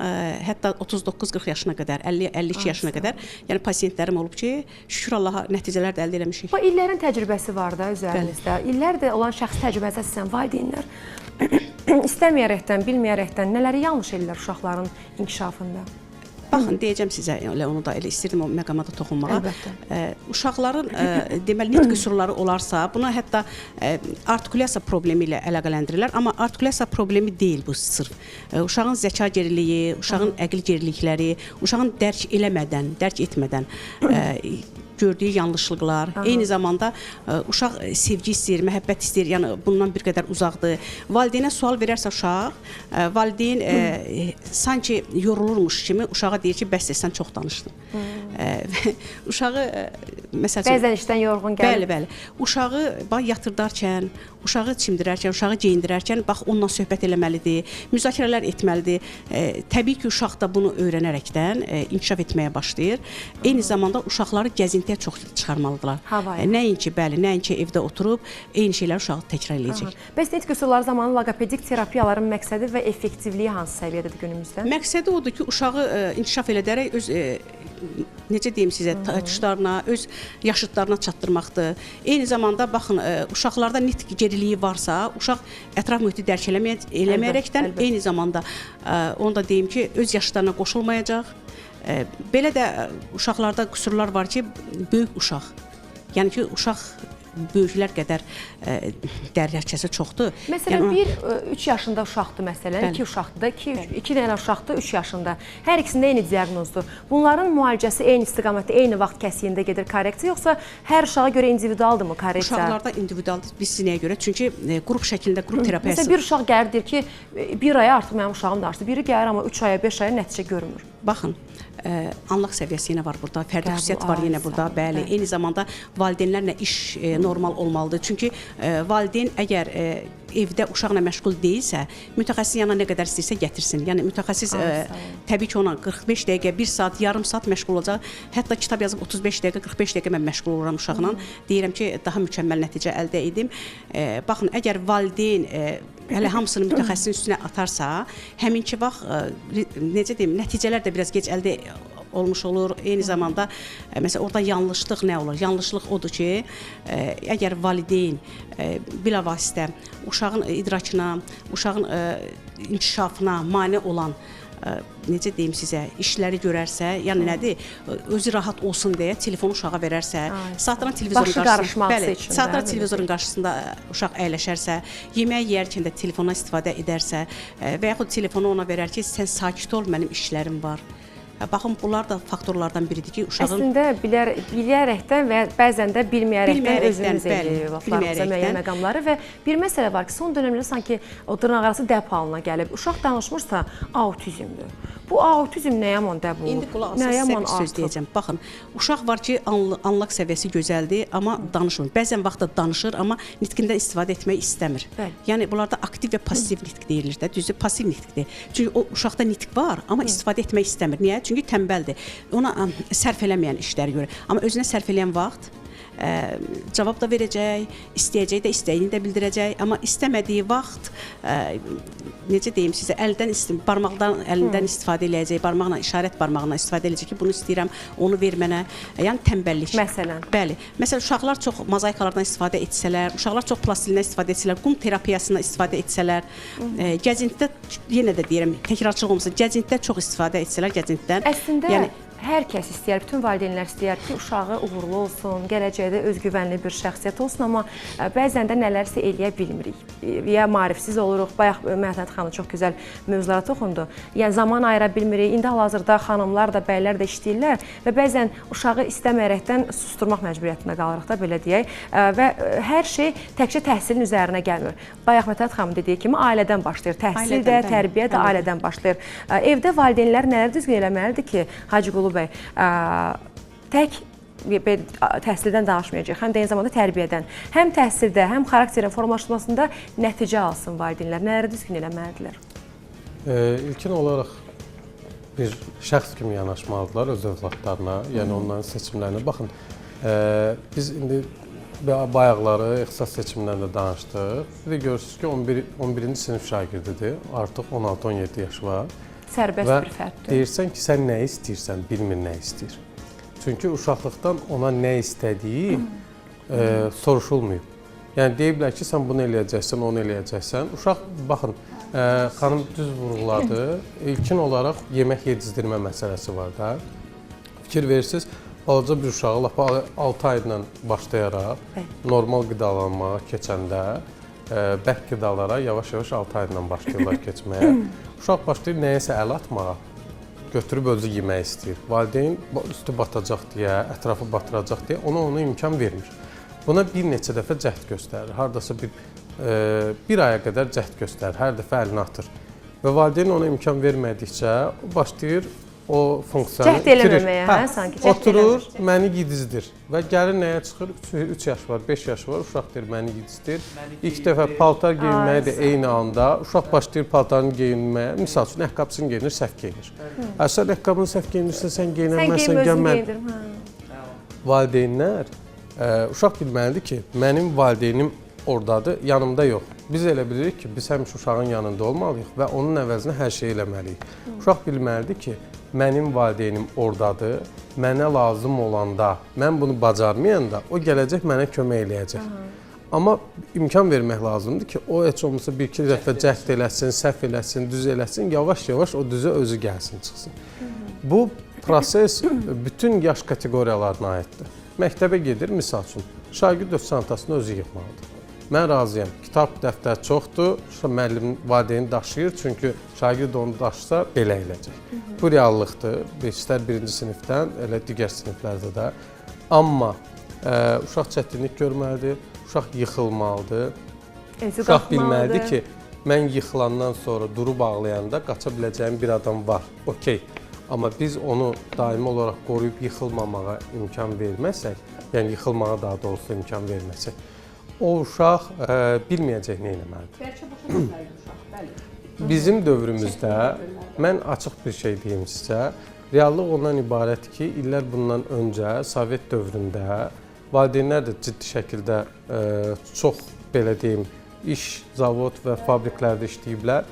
hətta 39-40 yaşına qədər, 50-52 yaşına qədər, yəni pasiyentlərim olub ki, şükür Allaha nəticələr də əldə etmişik. Bu illərin təcrübəsi var da üzərinizdə. İllərdir olan şəxsi təcrübəsi əsasən valideynlər istəməyərəkdən, bilməyərəkdən nələri yanlış edirlər uşaqların inkişafında? Baxın, deyəcəm sizə, elə onu da elə istirdim o məqama da toxunmağa. Əlbəttə. Uşaqların deməli nitq qüsurları olarsa, buna hətta artikulyasiya problemi ilə əlaqələndirirlər, amma artikulyasiya problemi deyil bu sırf. Uşağın zəka geriliyi, uşağın əqli gerilikləri, uşağın dərk eləmədən, dərk etmədən gördüyü yanlışlıqlar, eyni zamanda uşaq sevgi istəyir, məhəbbət istəyir, yəni bundan bir qədər uzaqdır. Valideynə sual verərsə uşaq, valideyn sanki yorulurmuş kimi uşağa deyir ki, bəs sən çox danışdın. Uşağı məsələn bəzən işdən yorğun gəlir. Bəli. Uşağı bax yatırdarkən, uşağı çimdirərkən, uşağı geyindirərkən bax onunla söhbət eləməlidir, müzakirələr etməlidir. Təbii ki, uşaq da bunu öyrənərəkdən inkişaf etməyə başlayır. Eyni zamanda uşaqları gəzintiyə çox çıxarmalıdırlar. Nəinki evdə oturub eyni şeyləri uşaq təkrar eləyəcək. Bəs nitq qüsurları zamanı loqopedik terapiyaların məqsədi və effektivliyi hansı səviyyədədir günümüzdə? Məqsədi odur ki, uşağı inkişaf elədərək öz necə deyim sizə, tuşlarına, öz yaşıdlarına çatdırmaqdır. Eyni zamanda baxın, uşaqlarda nitq geriliyi varsa, uşaq ətraf mühiti dərk eləməyərəkdən eyni zamanda onu da deyim ki, öz yaşıdlarına qoşulmayacaq. Belə də uşaqlarda qüsurlar var ki, böyük uşaq. Yəni ki, uşaq böyüklər qədər dərrakəsi çoxdur. Məsələn, 3 yaşında uşaqdır məsələn, 2 uşaqdır da, 2 dənə uşaqdır 3 yaşında. Hər ikisində eyni diaqnozdur. Bunların müalicəsi eyni istiqamətdə, eyni vaxt kəsiyində gedir korreksiya, yoxsa hər uşağa görə individualdırmı korreksiya? Uşaqlarda individualdır, biz nəyə görə? Çünki qrup şəklində qrup terapiyası. Məsələn, bir uşaq gəlir deyir ki, 1 aya artıq mənim uşağım da artıq. Biri gəlir, amma 3 aya, 5 aya nəticə görmür. Baxın, anlıq səviyyəsi yenə var burada, fərdi xüsusiyyət var yenə burada, bəli. Eyni zamanda valideynlərlə iş normal olmalıdır. Çünki valideyn əgər evdə uşaqla məşğul deyilsə, mütəxəssis yanına nə qədər istəyirsə gətirsin. Yəni mütəxəssis təbii ki, ona 45 dəqiqə, 1 saat, yarım saat məşğul olacaq. Hətta kitab yazıb 35 dəqiqə, 45 dəqiqə mən məşğul oluram uşaqla. Deyirəm ki, daha mükəmməl nəticə əldə edim. Baxın, əgər valideyn hələ hamısını mütəxəssisin üstünə atarsa, həminki vaxt necə deyim, nəticələr də biraz gec əldə olmuş olur. Eyni zamanda məsələn orada yanlışlıq nə olur? Yanlışlıq odur ki, əgər valideyn bilavasitə uşağın idrakına, uşağın inkişafına mane olan necə deyim sizə, işləri görərsə, yəni nədir? Özü rahat olsun deyə telefonu uşağa verərsə, saatlar televizorun qarşısında uşaq əyləşərsə, yemək yeyərkən də telefondan istifadə edərsə və yaxud telefonu ona verər ki, sən sakit ol, mənim işlərim var. Baxın, bunlar da faktorlardan biridir ki, uşağın... Əslində, bilərəkdən və bəzən də bilməyərəkdən özümüz edirik vaxtlarımıza müəyyən məqamları və bir məsələ var ki, son dönəmdə sanki o dırnaqarası dəb halına gəlib. Uşaq danışmırsa, autizmdir. Bu autizm nə yaman dəb olur? İndi qulaq asın, sizə bir söz deyəcəm. Baxın, uşaq var ki, anlaq səviyyəsi gözəldir, amma danışmır. Bəzən vaxtda danışır, amma nitqindən istifadə etmək istəmir. Yəni, bunlarda aktiv və pasiv nitq deyilir də, düzdür, pasiv nitqdir. Çünki o uşaqda nitq var, amma istifadə etmək istəmir. Niyə? Çünki tənbəldir. Ona sərf eləməyən işləri görür. Amma özünə sərf eləyən vaxt cavab da verəcək, istəyəcək də, istəyini də bildirəcək, amma istəmədiyi vaxt necə deyim sizə, barmaqdan, əlindən istifadə eləyəcək, barmaqla, işarət barmağına istifadə eləyəcək ki, bunu istəyirəm, onu ver mənə. Yəni tənbəllik. Məsələn. Bəli. Məsələn, uşaqlar çox mozaikalardan istifadə etsələr, uşaqlar çox plastilindən istifadə etsələr, qum terapiyasından istifadə etsələr, gəzintidə, yenə də deyirəm, təkrarçılıq olmasa, gəzintidə çox istifadə etsələr, gəzintidən. Əslində, hər kəs istəyər, bütün valideynlər istəyər ki, uşağı uğurlu olsun, gələcəkdə özgüvənli bir şəxsiyyət olsun, amma bəzən də nələrsə eləyə bilmirik. Ya maarifsiz oluruq, bayaq Məhəmməd xanım çox gözəl mövzulara toxundu. Yəni, zaman ayıra bilmirik, indi hal-hazırda xanımlar da, bəylər də işləyirlər və bəzən uşağı istəməyərəkdən susturmaq məcburiyyətində qalırıq da, belə deyək. Və hər şey təkcə təhsilin üzərinə gəlmir. Bayaq Məhəmməd xanım dediyi kimi, ailədən başlayır. Təhsil də, tərbiyə də ailədən başlayır. Evdə valideynlər nələr düzgün eləməlidir ki, Hacı Qulu bəy, tək təhsildən danışmayacaq, həm də eyni zamanda tərbiyədən. Həm təhsildə, həm xarakterin formalaşmasında nəticə alsın valideynlər. Nələri düzgün eləməlidirlər? İlkin olaraq bir şəxs kimi yanaşmalıdırlar öz övladlarına, yəni onların seçimlərinə. Baxın, biz indi bayaqları ixtisas seçimindən də danışdıq. Bir də görürsünüz ki, 11-ci sinif şagirdidir, artıq 16-17 yaşı var. Sərbəst bir fərddir. Və deyirsən ki, sən nə istəyirsən, bilmir nə istəyir. Çünki uşaqlıqdan ona nə istədiyi soruşulmayıb. Yəni, deyiblər ki, sən bunu eləyəcəksən, onu eləyəcəksən. Uşaq, baxın, xanım düz vurğuladı, ilkin olaraq yemək yedizdirmə məsələsi var da. Fikir verirsiniz, balaca bir uşağı 6 aydan başlayaraq normal qidalanmağa keçəndə bərk qidalara yavaş-yavaş 6 aydan başlayırlar keçməyə. Uşaq başlayır nəyəsə əl atmağa, götürüb özü yemək istəyir. Valideyn üstü batacaq deyə, ətrafı batıracaq deyə ona imkan vermir. Buna bir neçə dəfə cəhd göstərir. Hardasa bir aya qədər cəhd göstərir, hər dəfə əlini atır. Və valideyn ona imkan vermədikcə başlayır o funksiyanı itirir. Cəhd eləməməyə, sanki cəhd oturur, məni yedizdir. Və gəlir nəyə çıxır? 3 yaş var, 5 yaş var, uşaq deyir, məni yedizdir. İlk dəfə paltar geyinməyə də eyni anda uşaq başlayır paltarını geyinməyə. Misal üçün, əqqabısını geyinir, səhv geyinir. Sən əqqabını səhv geyinirsən, sən geyinəməzsən, gəlmən. Valideynlər, uşaq bilməlidir ki, mənim valideynim oradadır, yanımda yox. Biz elə bilirik ki, biz həmişə uşağın yanında olmalıyıq və onun əvəzinə hər şey eləməliyik. Uşaq bilməlidir ki, mənim valideynim oradadır, mənə lazım olanda, mən bunu bacarmayanda, o gələcək mənə kömək eləyəcək. Amma imkan vermək lazımdır ki, o heç olmasa bir-iki dəfə cəhd eləsin, səhv eləsin, düz eləsin, yavaş-yavaş o düzə özü gəlsin, çıxsın. Bu proses bütün yaş kateqoriyalarına aiddir. Məktəbə gedir, misal üçün, şagird öz çantasını özü yığmalıdır. Mən razıyam, kitab, dəftər çoxdur, müəllim valideyni daşıyır, çünki şagird onu daşısa belə eləyəcək. Bu reallıqdır, istər birinci sinifdən, elə digər siniflərdə də. Amma uşaq çətinlik görməlidir, uşaq yıxılmalıdır. Uşaq bilməlidir ki, mən yıxılandan sonra durub ağlayanda qaça biləcəyim bir adam var, okey. Amma biz onu daimi olaraq qoruyub yıxılmamağa imkan verməsək, yəni yıxılmağa daha doğrusu imkan verməsək, o uşaq bilməyəcək nə eləməlidir. Bəlkə başa düşməlidir uşaq, bəli. Bizim dövrümüzdə, mən açıq bir şey deyim sizə, reallıq ondan ibarət ki, illər bundan öncə, Sovet dövründə valideynlər də ciddi şəkildə çox, belə deyim, iş, zavod və fabriklərdə işləyiblər.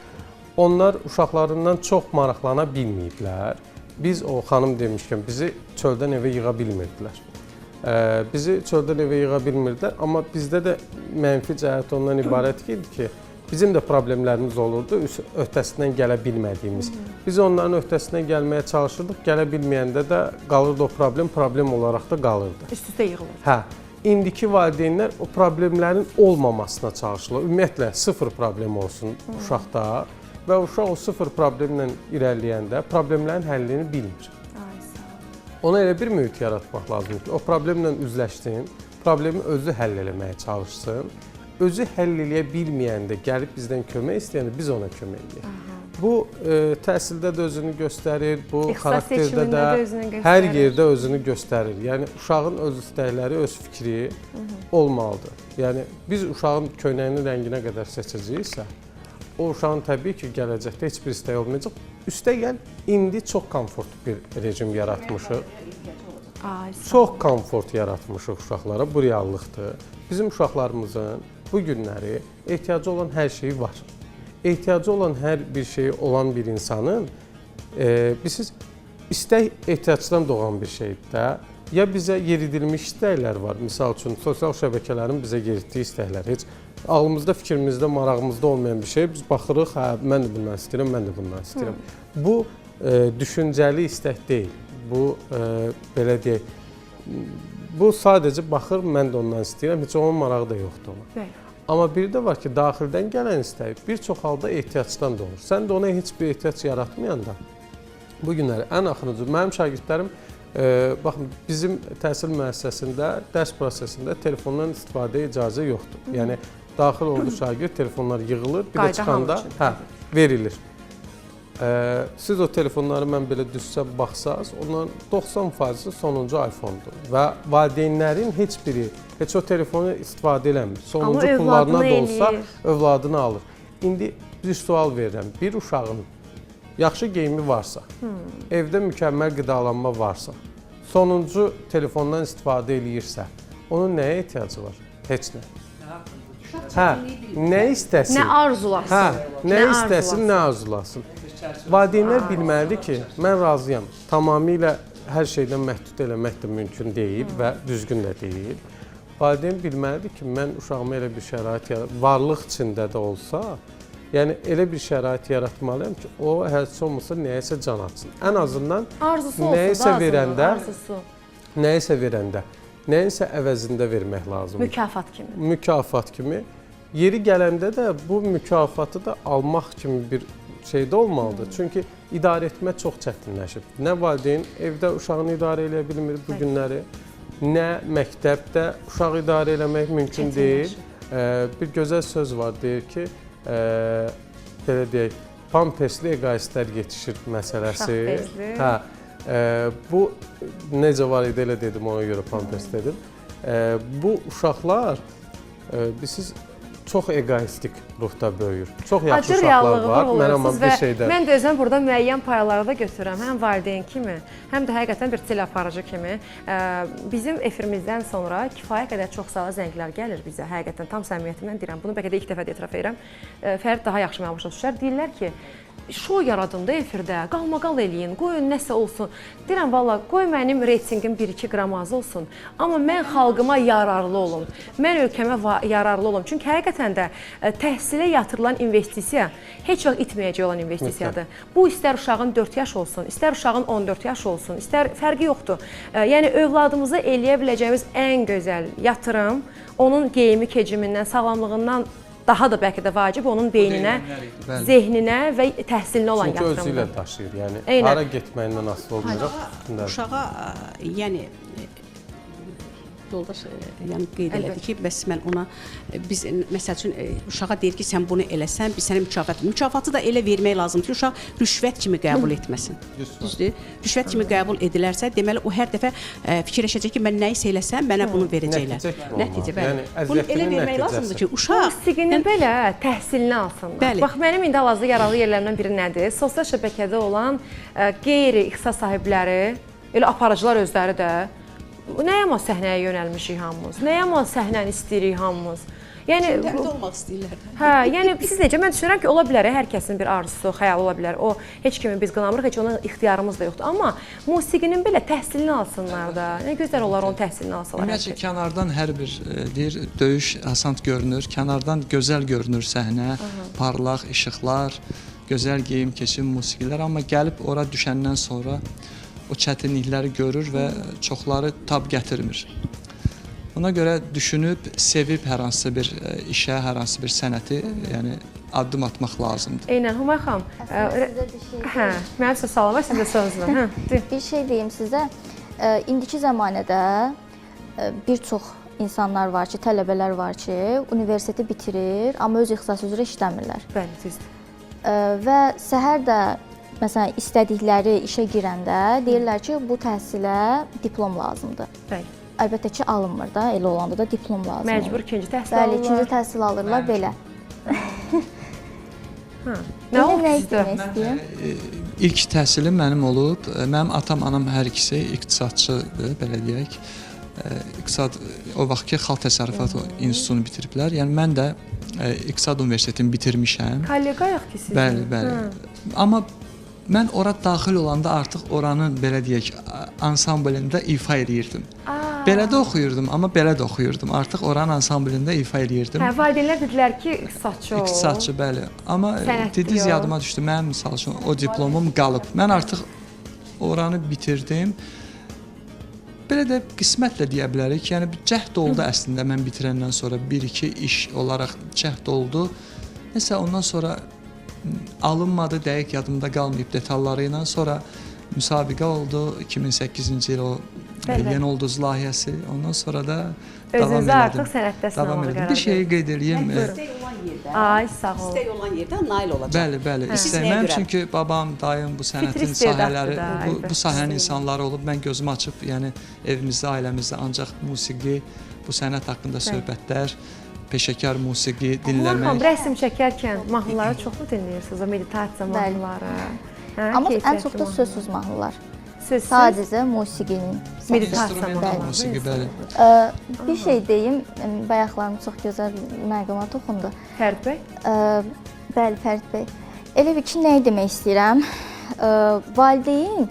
Onlar uşaqlarından çox maraqlana bilməyiblər. Biz, o xanım demişkən, bizi çöldən evə yığa bilmirdilər. Bizi çöldən evə yığa bilmirdilər, amma bizdə də mənfi cəhət ondan ibarət ki, bizim də problemlərimiz olurdu, öhdəsindən gələ bilmədiyimiz. Biz onların öhdəsindən gəlməyə çalışırdıq, gələ bilməyəndə də qalırdı o problem olaraq da qalırdı. Üst-üstə yığılır. Hə, indiki valideynlər o problemlərin olmamasına çalışırlar. Ümumiyyətlə, sıfır problem olsun uşaqda və uşaq o sıfır problemlə irəliləyəndə problemlərin həllini bilmir. Ona elə bir mühit yaratmaq lazımdır ki, o problemlə üzləşsin, problemi özü həll eləməyə çalışsın. Özü həll eləyə bilməyəndə, gəlib bizdən kömək istəyəndə biz ona kömək eləyək. Bu, təhsildə də özünü göstərir, bu xarakterdə də, hər yerdə özünü göstərir. Yəni, uşağın öz istəkləri, öz fikri olmalıdır. Yəni, biz uşağın köynəyinin rənginə qədər seçəcəyiksə, o uşağın təbii ki, gələcəkdə heç bir istək olmayacaq. Üstəgəl, indi çox komfortlu bir rejim yaratmışıq. Ay, Çox komfort yaratmışıq uşaqlara, bu reallıqdır. Bizim uşaqlarımızın bu günləri ehtiyacı olan hər şeyi var. Ehtiyacı olan hər bir şeyi olan bir insanın bilirsiniz, istək ehtiyacdan doğan bir şeydir də. Ya bizə yeridilmiş istəklər var, misal üçün sosial şəbəkələrin bizə yeritdiyi istəklər. Heç ağlımızda, fikrimizdə, marağımızda olmayan bir şey. Biz baxırıq, hə, mən də bundan istəyirəm, mən də bundan istəyirəm. Bu düşüncəli istək deyil. Bu, belə deyək, bu sadəcə baxır, mən də ondan istəyirəm, heç onun marağı da yoxdur ona. Amma bir də var ki, daxildən gələn istək bir çox halda ehtiyacdan doğur. Sən də ona heç bir ehtiyac yaratmayanda, bu günləri ən axırıncı, mənim şagirdlərim, baxın, bizim təhsil müəssisəsində, dərs prosesində telefondan istifadəyə icazə yoxdur. Yəni, daxil olduğu şagird telefonlar yığılır, bir də çıxanda verilir. Siz o telefonları mən belə düzsəm, baxsaz, onların 90%-i sonuncu iPhone-dur. Və valideynlərin heç biri, heç o telefonu istifadə eləmir. Sonuncu pullarına da olsa, övladını alır. İndi bir sual verirəm, bir uşağın yaxşı geyimi varsa, evdə mükəmməl qidalanma varsa, sonuncu telefondan istifadə eləyirsə, onun nəyə ehtiyacı var? Heç nə. Hə, nə istəsin? Nə arzulasın? Hə, nə istəsin, nə arzulasın? Valideynlər bilməlidir ki, mən razıyam, tamamilə hər şeydən məhdud eləmək də mümkün deyil və düzgün də deyil. Valideyn bilməlidir ki, mən uşağıma elə bir şərait varlıq içində də olsa, yəni elə bir şərait yaratmalıyam ki, o heç olmasa nəyəsə can atsın. Ən azından nəyisə verəndə, nəyinsə əvəzində vermək lazımdır. Mükafat kimi. Mükafat kimi. Yeri gələndə də bu mükafatı da almaq kimi bir şey də olmalıdır. Çünki idarə etmək çox çətinləşib. Nə valideyn evdə uşağını idarə edə bilmir bu günləri, nə məktəbdə uşağı idarə eləmək mümkün deyil. Bir gözəl söz var, deyir ki, belə deyək, pampesli egoistlər yetişir məsələsi. Hə, bu necə var idi, elə dedim, ona görə pampes dedim. Bu uşaqlar, siz çox egoistik ruhda böyüyür. Çox yaxşı uşaqlar var, mən amma bir şeydə... Mən də özüm burada müəyyən payları da götürürəm, həm valideyn kimi, həm də həqiqətən bir teleaparıcı kimi. Bizim efirimizdən sonra kifayət qədər çox sayılı zənglər gəlir bizə, həqiqətən tam səmimiyyətimdən deyirəm. Bunu bəlkə də ilk dəfə etiraf edirəm. Fərid daha yaxşı mənə başa düşər. Deyirlər ki, şou yaradım da efirdə, qalmaqal eləyin, qoyun nəsə olsun. Deyirəm, valla, qoy mənim reytingim 1-2 qram az olsun, amma mən xalqıma yararlı olum, mən ölkəmə yararlı olum. Çünki həqiqətən də təhsilə yatırılan investisiya heç vaxt itməyəcək olan investisiyadır. Bu, istər uşağın 4 yaş olsun, istər uşağın 14 yaş olsun, istər fərqi yoxdur. Yəni, övladımıza eləyə biləcəyimiz ən gözəl yatırım, onun geyimi, keçimindən, sağlamlığından daha da bəlkə də vacib onun beyninə, zehninə və təhsilinə olan yatırımdır. Çünki özü ilə daşıyır, yəni hara getməyindən asılı olmayacaq. Uşağa, yəni yoldaş qeyd elədi ki, bəs mən ona, biz məsəl üçün uşağa deyir ki, sən bunu eləsən, biz sənə mükafatı da elə vermək lazımdır ki, uşaq rüşvət kimi qəbul etməsin. Düzdür? Rüşvət kimi qəbul edilərsə, deməli o hər dəfə fikirləşəcək ki, mən nə isə eləsəm, mənə bunu verəcəklər. Nəticə bəli. Bunu elə vermək lazımdır ki, uşaq musiqini belə təhsilini alsınlar. Bax, mənim indi hal-hazırda yararlı yerlərimdən biri nədir? Sosial şəbəkədə olan qeyri-ixtisas sahibləri, elə aparıcılar özləri də nəyəmə səhnəyə yönəlmişik hamımız, nəyəmə səhnəni istəyirik hamımız. Yəni təmdə olmaq istəyirlər. Hə, yəni siz necə? Mən düşünürəm ki, ola bilər, hər kəsin bir arzusu, xəyalı ola bilər. O heç kimi biz qınamırıq, heç ona ixtiyarımız da yoxdur. Amma musiqinin belə təhsilini alsınlar da. Nə gözəl olar onun təhsilini alsalar. Ümumiyyətlə kənardan hər bir deyir döyüş asant görünür. Kənardan gözəl görünür səhnə, parlaq işıqlar, gözəl geyim, keçim, musiqilər, amma gəlib ora düşəndən sonra o çətinlikləri görür və çoxları tab gətirmir. Ona görə düşünüb, sevib hər hansısa bir işə, hər hansısa bir sənəti, yəni addım atmaq lazımdır. Eynən, Humay xanım. Hə, mənim sizə salam var, sizə söz var. Bir şey deyim sizə, indiki zəmanədə bir çox insanlar var ki, tələbələr var ki, universiteti bitirir, amma öz ixtisası üzrə işləmirlər. Bəli, düzdür. Və səhər də məsələn, istədikləri işə girəndə deyirlər ki, bu təhsilə diplom lazımdır. Bəli. Əlbəttə ki, alınmır da, elə olanda da diplom lazımdır. Məcbur ikinci təhsil alırlar. Bəli, ikinci təhsil alırlar, belə. Nə oldu sizdə? ilk təhsilim mənim olub. Mənim atam, anam hər ikisi iqtisadçıdır, belə deyək. İqtisad o vaxtki Xalq Təsərrüfatı İnstitutunu bitiriblər. Yəni mən də İqtisad Universitetini bitirmişəm. Kolleqayıq ki siz. Bəli, bəli. Amma mən ora daxil olanda artıq oranın belə deyək ansamblində ifa eləyirdim. Belə də oxuyurdum, amma belə də oxuyurdum. Artıq oranın ansamblində ifa eləyirdim. Hə, valideynlər dedilər ki, iqtisadçı ol. İqtisadçı, bəli. Amma dediz yadıma düşdü. Mənim misal üçün o diplomum qalıb. Mən artıq oranı bitirdim. Belə də qismətlə deyə bilərik. Yəni cəhd oldu əslində mən bitirəndən sonra 1-2 iş olaraq cəhd oldu. Nəsə ondan sonra alınmadı, dəqiq yadımda qalmayıb detalları ilə. Sonra müsabiqə oldu 2008-ci il o Yeni Ulduz layihəsi. Ondan sonra da davam Özünüzü elədim. artıq sənətdə sınamağa qərar Bir şeyi qeyd edeyim. Ay, sağ ol. İstək olan yerdə nail olacaq. Bəli, bəli. İstəməm çünki babam, dayım bu sənətin sahələri, bu sahənin insanları olub. Mən gözümü açıb, yəni evimizdə, ailəmizdə ancaq musiqi, bu sənət haqqında söhbətlər, peşəkar musiqi dinləmək. Rəsm çəkərkən mahnıları çoxmu dinləyirsiniz? O meditasiya mahnıları. Amma ən çox da sözsüz mahnılar. Sözsüz? Sadəcə musiqinin. Meditasiya mahnıları. Musiqi, bəli. Bir şey deyim, bayaqlarım çox gözəl məqama toxundu. Fərid bəy? Bəli, Fərid bəy. Elə bir ki, nəyi demək istəyirəm? Valideyn,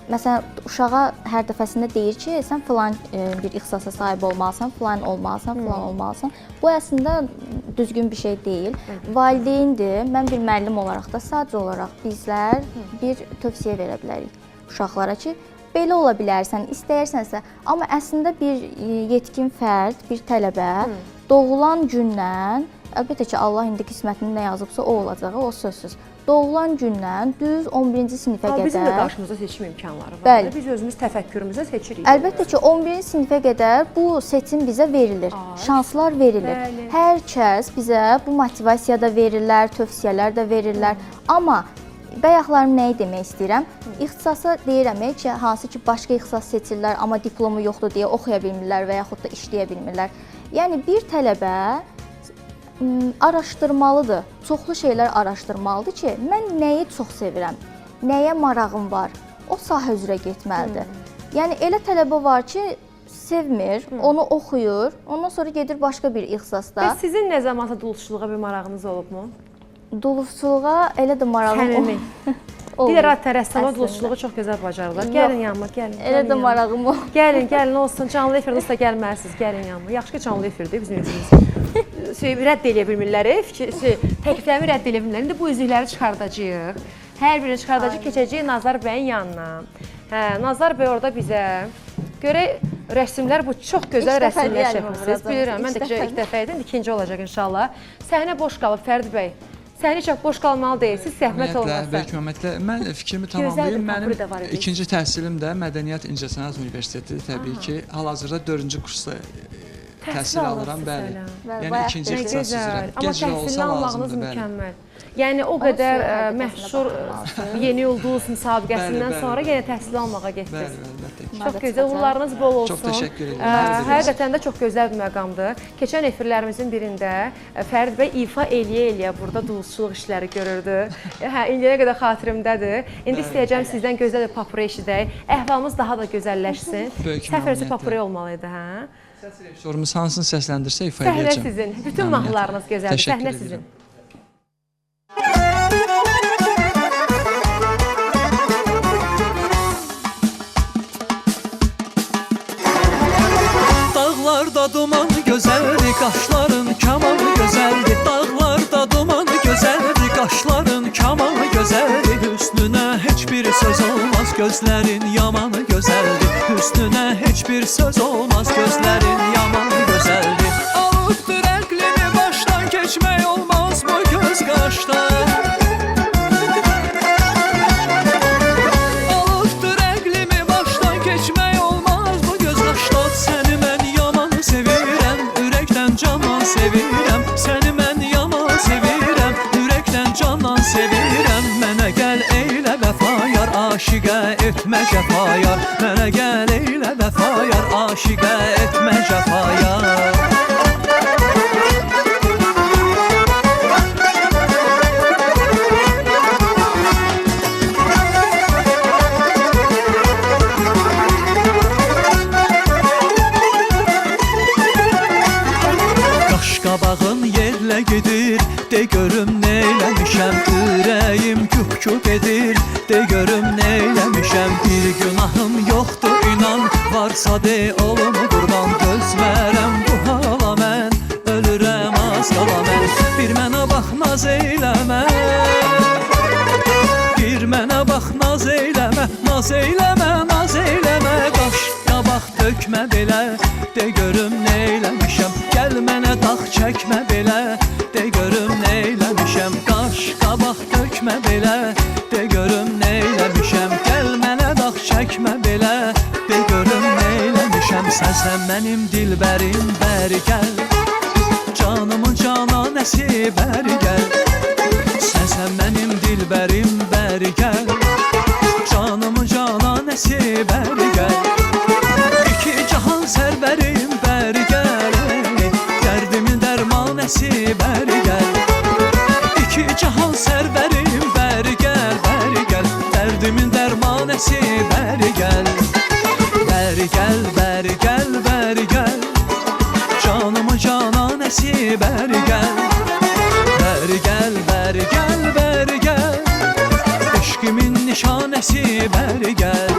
məsələn, uşağa hər dəfəsində deyir ki, sən filan bir ixtisasa sahib olmalısan, filan olmalısan, filan olmalısan. Bu əslində düzgün bir şey deyil. Valideyndir, mən bir müəllim olaraq da sadəcə olaraq bizlər bir tövsiyə verə bilərik uşaqlara ki, belə ola bilərsən, istəyirsənsə, amma əslində bir yetkin fərd, bir tələbə doğulan gündən, əlbəttə ki, Allah indi qismətini nə yazıbsa o olacağı, o sözsüz. Doğulan gündən düz 11-ci sinifə qədər... Bizim də qarşımızda seçim imkanları var. Bəli. Biz özümüz təfəkkürümüzə seçirik. Əlbəttə ki, 11-ci sinifə qədər bu seçim bizə verilir, şanslar verilir. Bəli. Hər kəs bizə bu motivasiya da verirlər, tövsiyələr də verirlər. Amma bayaqlarım nəyi demək istəyirəm? İxtisasa deyirəm ki, hansı ki, başqa ixtisas seçirlər, amma diplomu yoxdur deyə oxuya bilmirlər və yaxud da işləyə bilmirlər. Yəni, bir tələbə araşdırmalıdır, çoxlu şeylər araşdırmalıdır ki, mən nəyi çox sevirəm, nəyə marağım var, o sahə üzrə getməlidir. Yəni, elə tələbə var ki, sevmir, onu oxuyur, ondan sonra gedir başqa bir ixtisasda. Bəs sizin nə zamansa duluşçuluğa bir marağınız olubmu? Duluşçuluğa elə də marağım Səmimi. Bir rədd rəssama duluşçuluğu çox gözəl bacarırlar. Gəlin yanıma, gəlin. Elə də marağım o. Gəlin, gəlin olsun. Canlı efirdə da gəlməlisiniz. Gəlin yanıma. Yaxşı ki, canlı efirdir bizim üzümüz. Rədd eləyə bilmirlər, təkliflərimi rədd eləyə bilmirlər. İndi bu üzükləri çıxardacağıq. Hər birini çıxardacağıq, keçəcəyik Nazar bəyin yanına. Nazar bəy orada bizə görək rəsmlər, bu çox gözəl rəsmlər çəkmişsiniz. Bilirəm, mən də ilk dəfə idim, ikinci olacaq inşallah. Səhnə boş qalıb, Fərid bəy. Səhnə çox boş qalmalı deyil, siz zəhmət olmasa. Böyük ümumiyyətlə, mən fikrimi tamamlayım. Mənim ikinci təhsilim də Mədəniyyət İncəsənət Universitetidir, təbii ki. Hal-hazırda 4-cü kursda təhsil alıram, bəli. Yəni ikinci ixtisas üzrə. Amma təhsilini almağınız mükəmməl. Yəni o qədər məşhur Yeni Ulduz müsabiqəsindən sonra yenə təhsil almağa getdiniz. Bəli, əlbəttə. Çox gözəl, uğurlarınız bol olsun. Çox təşəkkür edirəm. Həqiqətən də çox gözəl bir məqamdır. Keçən efirlərimizin birində Fərid bəy ifa eləyə-eləyə burada duluzçuluq işləri görürdü. İndiyə qədər xatirimdədir. İndi istəyəcəm sizdən gözəl bir papure eşidək. Əhvalımız daha da gözəlləşsin. Səfərisi papure olmalı idi, hə? Səs rejissorumuz hansını səsləndirsə ifa edəcəm. Səhnə sizin. Bütün mahnılarınız gözəldir. Səhnə sizin. Dağlarda duman gözəldi, qaşların kamanı gözəldi. Dağlarda duman gözəldi, qaşların kamanı gözəldi. Hüsnünə heç bir söz olmaz, gözlərin yamanı gözəldi. Hüsnünə heç bir söz olmaz, gözlərin yamanı gözəldi. Alıbdır əqlimi başdan, keçmək olmaz bu göz qaşdan. Alıbdır əqlimi başdan, keçmək olmaz bu göz qaşdan. Səni mən yaman sevirəm, ürəkdən canan sevirəm. Səni mən yaman sevirəm, ürəkdən canan sevirəm. Mənə gəl eylə vəfa yar, aşiqə etmə cəfa yar. Mənə gəl eylə vəfa yar, aşiqə etmə cəfa yar. sade olum qurban göz verəm bu hala mən ölürəm az qala mən bir mənə bax naz eyləmə bir mənə bax naz eyləmə naz eyləmə naz eyləmə qaş qabaq tökmə belə de görüm nə eləmişəm gəl mənə dağ çəkmə belə de görüm nə eləmişəm qaş qabaq tökmə belə de görüm nə eləmişəm gəl mənə dağ çəkmə belə de görüm nə eləmişəm sən mənim dilbərim bəri gəl canımın cananəsi bəri gəl sən mənim dilbərim bəri gəl canımın cananəsi bəri gəl iki cahan sərvərim bəri gəl dərdimin dərmanəsi bəri gəl iki cahan sərvərim bəri gəl dərdimin dərmanəsi bəri gəl bəri gəl bəri gəl bəri gəl canımın cananəsi bəri gəl bəri gəl bəri gəl bəri gəl eşqimin nişanəsi bəri gəl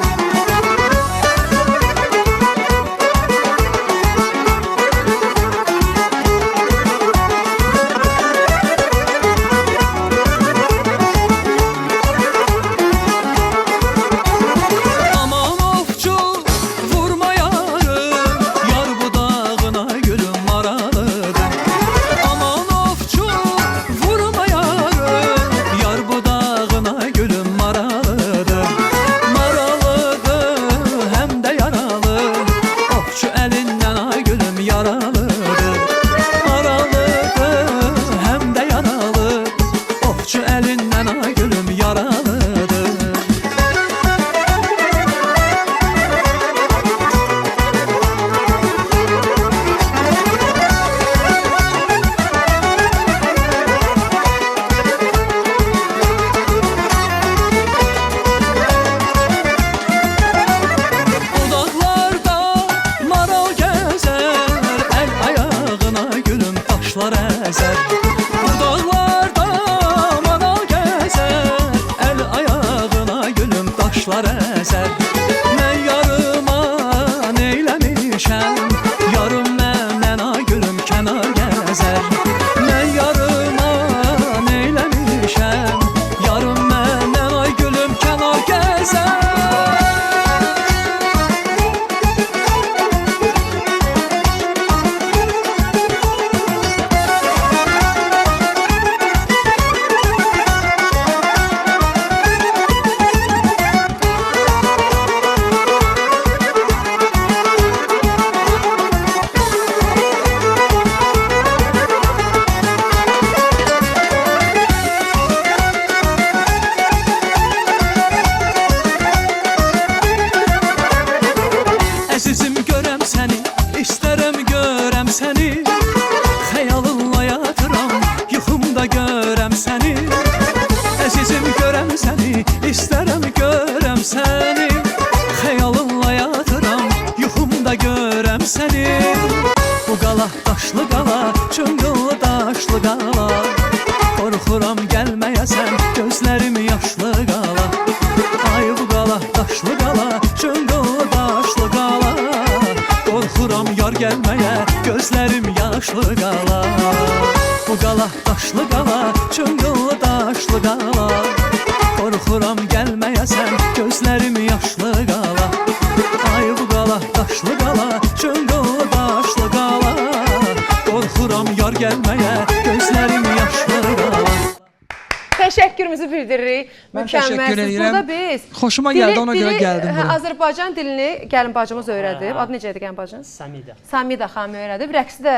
Təşəkkürümüzü bildiririk. Mükəmməlsiniz. Burada biz xoşuma gəldi, ona görə gəldim bura. Azərbaycan dilini gəlin bacımız öyrədib. Adı necə idi gəlin bacınız? Samida. Samida xanım öyrədib. Rəqsi də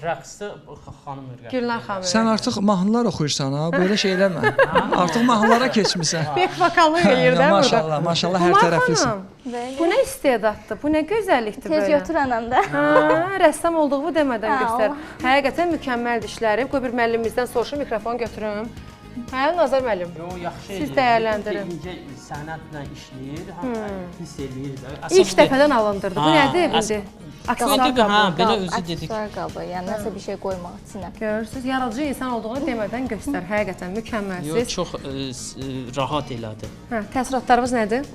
Rəqsdə xanım öyrədib. Gülnar xanım. Sən artıq mahnılar oxuyursan ha, belə şey eləmə. Artıq mahnılara keçmisən. Bek vokalını eləyir də burada. Maşallah, maşallah hər tərəflisən. Bu nə istedaddır, bu nə gözəllikdir Tez belə. götür ananda. Rəssam olduğumu demədən göstər. Həqiqətən mükəmməl dişlərim. Qoy bir müəllimimizdən soruşum, mikrofonu götürüm. Hə, Nazar müəllim. Yox, yaxşı. Siz dəyərləndirin. İncə sənətlə işləyir, hiss eləyir də. İlk dəfədən alındırdı. Bu nədir indi? Aksesuar qabı. Hə, belə özü dedik. Aksesuar qabı, yəni nəsə bir şey qoymaq içinə. Görürsüz, yaradıcı insan olduğunu demədən göstər. Həqiqətən mükəmməlsiz. Yox, çox rahat elədi. Hə, təəssüratlarınız nədir?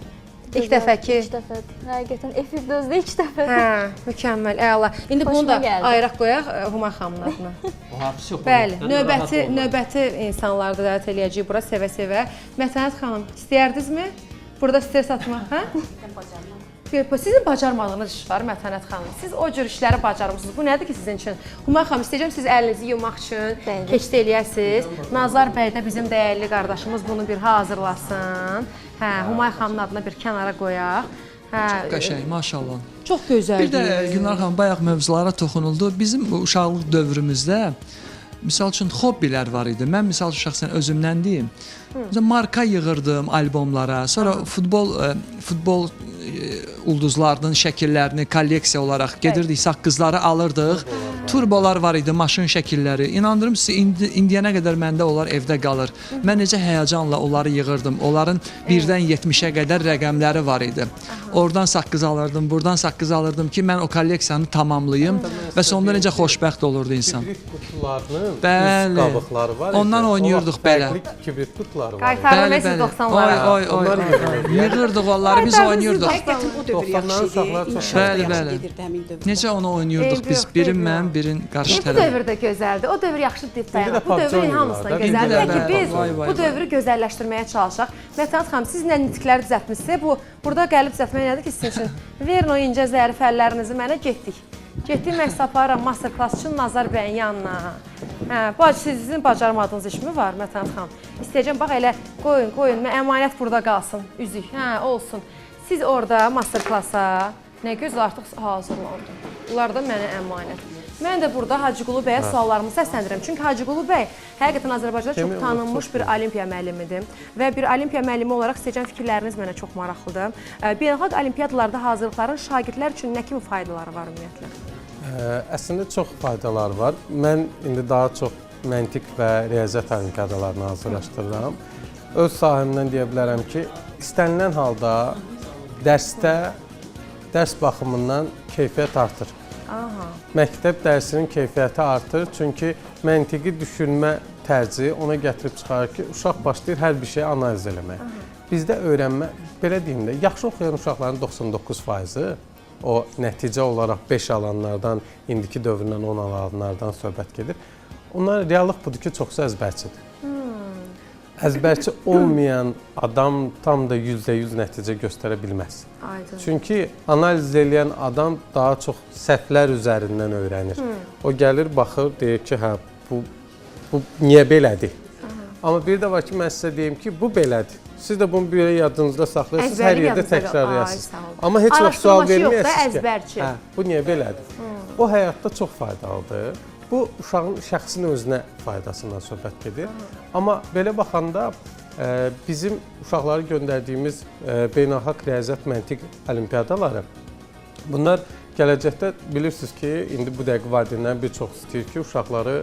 İlk dəfə ki. İlk dəfədir. Həqiqətən efirdə özdə ilk dəfədir. Hə, mükəmməl, əla. İndi bunu Xoşuma da gəldi. ayıraq qoyaq Humay xanımın adına. O hapsi yox. Bəli, növbəti insanları da dəvət eləyəcəyik bura sevə-sevə. Mətanət xanım, istəyərdinizmi burada stres atmaq, hə? Sizin bacarmadığınız iş var Mətanət xanım. Siz o cür işləri bacarmısınız. Bu nədir ki sizin üçün? Humay xanım, istəyəcəm siz əlinizi yumaq üçün keçid eləyəsiniz. Nazar bəy də bizim dəyərli qardaşımız bunu bir hazırlasın. Hə, Humay xanımın adına bir kənara qoyaq. Hə, Qəşəng, maşallah. çox gözəldir. Bir də Gülnar xanım bayaq mövzulara toxunuldu. Bizim bu uşaqlıq dövrümüzdə misal üçün hobbilər var idi. Mən misal şəxsən özümdən deyim. Məsələn, marka yığırdım albomlara. Sonra futbol ulduzlarının şəkillərini kolleksiya olaraq gedirdik, saqqızları alırdıq. Turbolar var idi, maşın şəkilləri. İnandırım sizə indiyənə qədər məndə onlar evdə qalır. Mən necə həyəcanla onları yığırdım. Onların 1-dən 70-ə qədər rəqəmləri var idi. Oradan saqqız alırdım, buradan saqqız alırdım ki, mən o kolleksiyanı tamamlayım və sonunda necə xoşbəxt olurdu insan. Kibrit qutularının Bəli. üst qabıqları var. Ondan oynayırdıq belə. Fərqli kibrit qutuları var. Qaytarım mən siz 90-lara. Oy. Yığırdıq onları, biz oynayırdıq. Həqiqətən o dövr yaxşı uşaqlar idi. çox İnşallah Bəli, yaxşı bəli. gedirdi həmin dövr. Necə onu oynayırdıq biz? Birin mən, birin qarşı Bu tərəf. dövr də gözəldir. O dövr yaxşı deyib dayanır. də Bu dövr PUBG hamısından oynayırlar da. gözəldir. İndi də Peki biz vay, vay, bu dövrü gözəlləşdirməyə çalışaq. Mətanət xanım, siz nə nitqləri düzəltmişsiniz? Bu burada gəlib düzəltmək nədir ki sizin üçün? Verin o incə zərif əllərinizi mənə getdik. Getdik məhz aparıram master class üçün Nazar bəyin yanına. Hə, sizin bacarmadığınız iş mi var Mətanət xanım? İstəyəcəm bax elə qoyun, əmanət burada qalsın, üzük. Hə, olsun. Siz orada master classa nə göz artıq hazırlandı. Bunlar da mənə əmanət. Mən də burada Hacıqulu bəyə suallarımı səsləndirirəm. Çünki Hacıqulu bəy həqiqətən Azərbaycanda çox tanınmış bir olimpiya müəllimidir. Və bir olimpiya müəllimi olaraq istəyəcəm fikirləriniz mənə çox maraqlıdır. Beynəlxalq olimpiadalarda hazırlıqların şagirdlər üçün nə kimi faydaları var ümumiyyətlə? Əslində çox faydalar var. Mən indi daha çox məntiq və riyaziyyat olimpiadalarını hazırlaşdırıram. Öz sahəmdən deyə bilərəm ki, istənilən halda dərs baxımından keyfiyyət artır. Məktəb dərsinin keyfiyyəti artır, çünki məntiqi düşünmə tərzi ona gətirib çıxarır ki, uşaq başlayır hər bir şeyi analiz eləmək. Bizdə öyrənmə, belə deyim də, yaxşı oxuyan uşaqların 99%-i o nəticə olaraq 5 alanlardan, indiki dövrdən 10 alanlardan söhbət gedir. Onlar reallıq budur ki, çoxsu əzbərçidir. Əzbərçi olmayan adam tam da %100 nəticə göstərə bilməz. Aydın. Çünki analiz edən adam daha çox səhvlər üzərindən öyrənir. O gəlir, baxır, deyir ki, hə, bu niyə belədir? Amma bir də var ki, mən sizə deyim ki, bu belədir. Siz də bunu belə yadınızda saxlayırsınız, hər yerdə təkrarlayasınız. Amma heç vaxt sual verməyəsiniz ki, hə, bu niyə belədir? O həyatda çox faydalıdır. Bu uşağın şəxsin özünə faydasından söhbət gedir. Amma belə baxanda bizim uşaqları göndərdiyimiz beynəlxalq riyaziyyat məntiq olimpiadaları, bunlar gələcəkdə bilirsiniz ki, indi bu dəqiqə valideynlər bir çox istəyir ki, uşaqları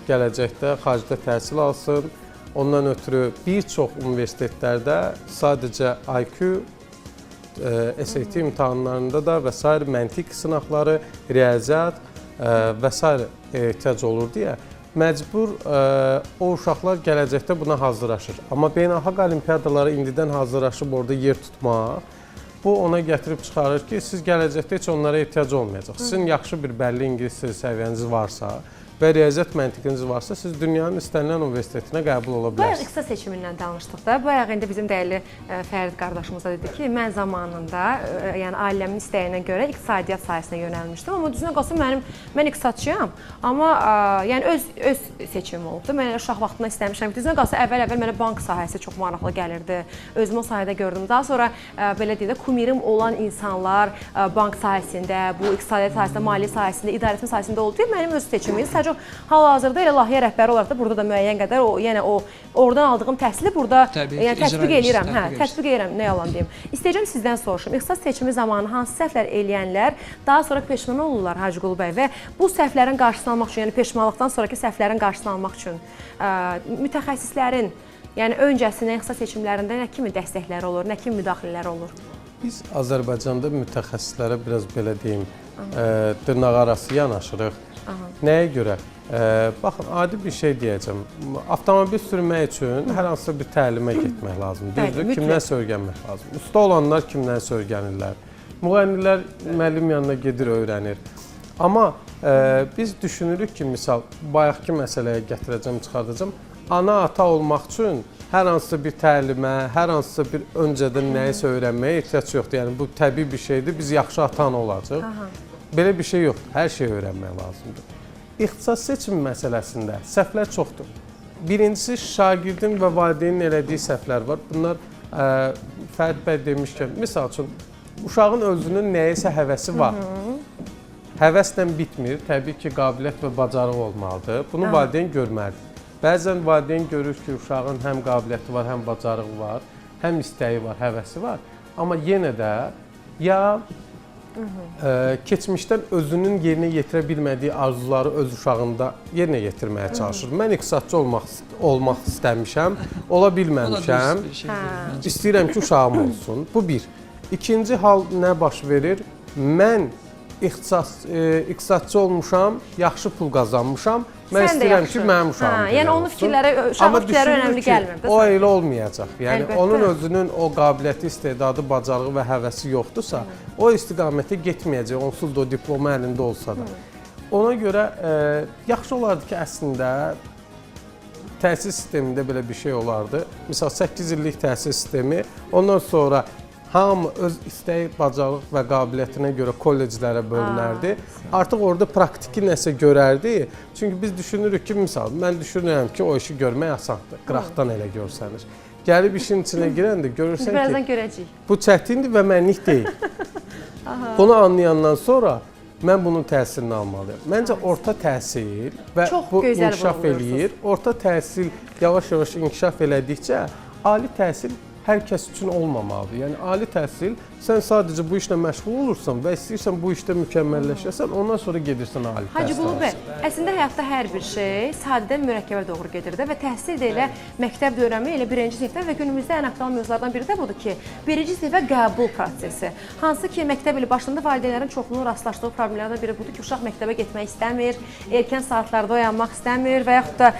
gələcəkdə xaricdə təhsil alsın. Ondan ötürü bir çox universitetlərdə sadəcə IQ, SAT imtahanlarında da və s. məntiq sınaqları, riyaziyyat və s. ehtiyac olur deyə məcbur o uşaqlar gələcəkdə buna hazırlaşır. Amma beynəlxalq olimpiadalara indidən hazırlaşıb orada yer tutmaq, bu ona gətirib çıxarır ki, siz gələcəkdə heç onlara ehtiyac olmayacaq. Sizin yaxşı bir bəlli ingilis dili səviyyəniz varsa və riyaziyyat məntiqiniz varsa, siz dünyanın istənilən universitetinə qəbul ola bilərsiniz. Bayaq ixtisas seçimindən danışdıq da. Bayaq indi bizim dəyərli Fərid qardaşımız da dedi ki, mən zamanında, yəni ailəmin istəyinə görə iqtisadiyyat sahəsinə yönəlmişdim. Amma düzünə qalsa mən iqtisadçıyam. Amma yəni öz seçimim olubdu. Mən uşaq vaxtında istəmişəm. Düzünə qalsa əvvəl mənə bank sahəsi çox maraqlı gəlirdi. Özümü o sahədə gördüm. Daha sonra belə deyək də kumirim olan insanlar bank sahəsində, bu iqtisadiyyat sahəsində, maliyyə sahəsində, idarəetmə sahəsində oldu. Mənim öz seçimim idi. Hal-hazırda elə layihə rəhbəri olaraq da burada da müəyyən qədər yəni oradan aldığım təhsili burada yəni tətbiq edirəm. Hə, tətbiq edirəm, nə yalan deyim. İstəyəcəm sizdən soruşum. İxtisas seçimi zamanı hansı səhvlər eləyənlər daha sonra peşman olurlar Hacıqulu bəy və bu səhvlərin qarşısını almaq üçün, yəni peşmanlıqdan sonrakı səhvlərin qarşısını almaq üçün mütəxəssislərin, yəni öncəsində ixtisas seçimlərində nə kimi dəstəkləri olur, nə kimi müdaxilələr olur? Biz Azərbaycanda mütəxəssislərə biraz belə deyim, dırnaqarası yanaşırıq. Nəyə görə? Baxın, adi bir şey deyəcəm. Avtomobil sürmək üçün hər hansısa bir təlimə getmək lazımdır. Düzdür, mütləq. kimdən öyrənmək lazımdır. Usta olanlar kimdən öyrənirlər. Müğənnilər müəllim yanına gedir, öyrənir. Amma biz düşünürük ki, misal, bayaqki məsələyə gətirəcəm, çıxardacağım. Ana, ata olmaq üçün hər hansısa bir təlimə, hər hansısa bir öncədən nəyisə öyrənməyə ehtiyac yoxdur. Yəni, bu təbii bir şeydir, biz yaxşı ata-ana olacaq. Belə bir şey yoxdur, hər şeyi öyrənmək lazımdır. İxtisas seçimi məsələsində səhvlər çoxdur. Birincisi, şagirdin və valideynin elədiyi səhvlər var. Bunlar Fərid bəy demişkən, misal üçün, uşağın özünün nəyisə həvəsi var. Həvəslə bitmir, təbii ki, qabiliyyət və bacarıq olmalıdır. Bunu valideyn görməlidir. Bəzən valideyn görür ki, uşağın həm qabiliyyəti var, həm bacarığı var, həm istəyi var, həvəsi var. Amma yenə də ya keçmişdən özünün yerinə yetirə bilmədiyi arzuları öz uşağında yerinə yetirməyə çalışır. Mən iqtisadçı olmaq istəmişəm, ola bilməmişəm, istəyirəm ki, uşağım olsun. Bu bir. İkinci hal nə baş verir? Mən iqtisadçı olmuşam, yaxşı pul qazanmışam, mən istəyirəm ki, mənim uşağım olsun. Yəni onun fikirləri, uşağın fikirləri önəmli gəlmir. O elə olmayacaq. Yəni onun özünün o qabiliyyəti, istedadı, bacarığı və həvəsi yoxdursa, o istiqamətə getməyəcək, onsuz da o diplomu əlində olsa da. Ona görə yaxşı olardı ki, əslində təhsil sistemində belə bir şey olardı. Misal 8 illik təhsil sistemi, ondan sonra hamı öz istəyi, bacarıq və qabiliyyətinə görə kolleclərə bölünərdi. Artıq orada praktiki nəsə görərdi. Çünki biz düşünürük ki, misal, mən düşünürəm ki, o işi görmək asandır. Qıraqdan elə görsənir. Gəlib işin içinə girəndə görürsən ki, bu çətindir və mənlik deyil. Bunu anlayandan sonra mən bunun təsirini almalıyam. Məncə orta təhsil və bu inkişaf eləyir. Orta təhsil yavaş-yavaş inkişaf elədikcə ali təhsil hər kəs üçün olmamalıdır. Yəni, ali təhsil, sən sadəcə bu işlə məşğul olursan və istəyirsən bu işdə mükəmməlləşəsən, ondan sonra gedirsən ali təhsil. Hacı Qulu bəy, əslində həyatda hər bir şey sadədən mürəkkəbə doğru gedir də və təhsil də elə məktəb öyrənmə elə birinci sinifdən və günümüzdə ən aktual mövzulardan biri də budur ki, birinci sinifə qəbul prosesi. Hansı ki, məktəb ilə başında valideynlərin çoxluğunun rastlaşdığı problemlərdən biri budur ki, uşaq məktəbə getmək istəmir, erkən saatlarda oyanmaq istəmir və yaxud da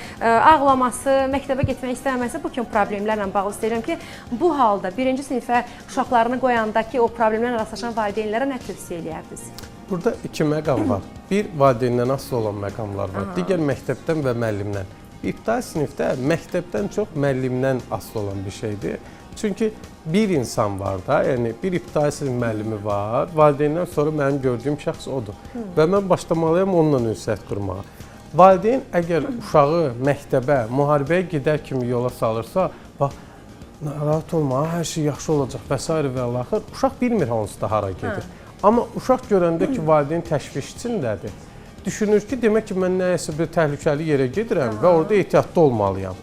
ağlaması, məktəbə getmək istəməməsi bu kimi problemlərlə bağlı istəyirəm ki, bu halda birinci sinifə uşaqlarını qoyandakı o problemlərlə rastlaşan valideynlərə nə tövsiyə eləyərdiniz? Burada iki məqam var. Bir, valideyndən asılı olan məqamlar var. Digər məktəbdən və müəllimdən. İbtidai sinifdə məktəbdən çox müəllimdən asılı olan bir şeydir. Çünki bir insan var da, yəni bir ibtidai sinif müəllimi var, valideyndən sonra mənim gördüyüm şəxs odur. Və mən başlamalıyam onunla ünsiyyət qurmağa. Valideyn əgər uşağı məktəbə, müharibəyə gedər kimi yola salırsa, bax, rahat olma, hər şey yaxşı olacaq və s. və axır. Uşaq bilmir hansı da hara gedir. Amma uşaq görəndə ki, valideyn təşviş içindədir, düşünür ki, demək ki, mən nəyəsə bir təhlükəli yerə gedirəm və orada ehtiyatlı olmalıyam.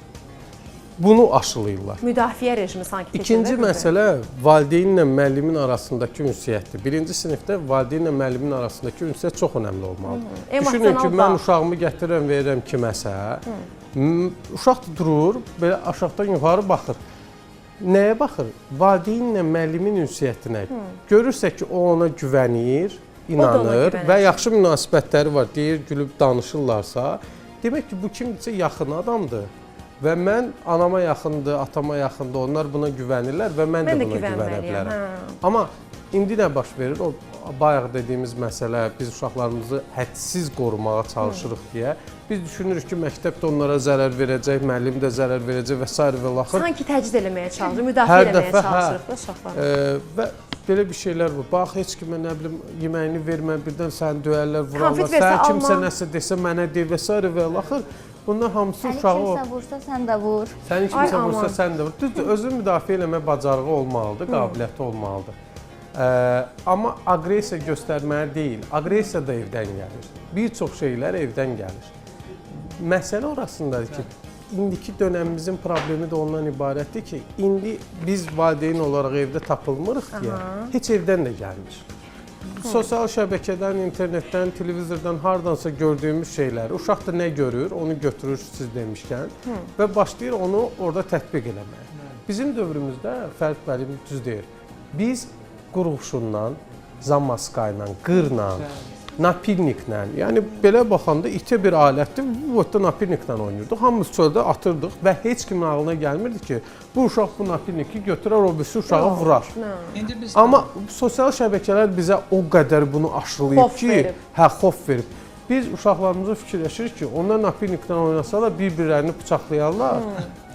Bunu aşılayırlar. Müdafiə rejimi sanki keçir. İkinci məsələ valideynlə müəllimin arasındakı ünsiyyətdir. Birinci sinifdə valideynlə müəllimin arasındakı ünsiyyət çox önəmli olmalıdır. Düşünün ki, mən uşağımı gətirirəm, verirəm kiməsə, uşaq durur, belə aşağıdan yuxarı baxır. Nəyə baxır? Valideynlə müəllimin ünsiyyətinə. Görürsə ki, o ona güvənir, inanır və yaxşı münasibətləri var, deyir, gülüb danışırlarsa, demək ki, bu kimdirsə yaxın adamdır. Və mən anama yaxındır, atama yaxındır, onlar buna güvənirlər və mən də buna güvənə bilərəm. Amma indi nə baş verir? O bayaq dediyimiz məsələ, biz uşaqlarımızı hədsiz qorumağa çalışırıq deyə. Biz düşünürük ki, məktəb də onlara zərər verəcək, müəllim də zərər verəcək və s. və axır. Sanki təciz eləməyə çalışırıq, müdafiə eləməyə çalışırıq da uşaqları. Və belə bir şeylər var. Bax, heç kimə nə bilim, yeməyini vermə, birdən səni döyərlər, vurarlar, sən kimsə nəsə desə mənə deyir və s. və axır. Bunlar hamısı uşağı o. Səni kimsə vursa, sən də vur. Səni kimsə vursa, sən də vur. Düzdür, özünü müdafiə eləmə bacarığı olmalıdır, qabiliyyəti olmalıdır. Amma aqressiya göstərməli deyil. Aqressiya da evdən gəlir. Bir çox şeylər evdən gəlir. Məsələ orasındadır ki, indiki dönəmimizin problemi də ondan ibarətdir ki, indi biz valideyn olaraq evdə tapılmırıq deyə, heç evdən də gəlmir. Sosial şəbəkədən, internetdən, televizordan hardansa gördüyümüz şeyləri, uşaq da nə görür, onu götürür siz demişkən və başlayır onu orada tətbiq eləməyə. Bizim dövrümüzdə Fərid müəllim düz deyir. Biz qurğuşundan, zammaska ilə, qırla, napilniklə, yəni belə baxanda itə bir alətdir. Bu boyda napilniklə oynayırdıq. Hamımız çöldə atırdıq və heç kimin ağlına gəlmirdi ki, bu uşaq bu napilniki götürər o birisi uşağı vurar. İndi biz Amma sosial şəbəkələr bizə o qədər bunu aşılayıb ki, xof verib. Biz uşaqlarımıza fikirləşirik ki, onlar napilniklə oynasalar bir-birlərini bıçaqlayarlar.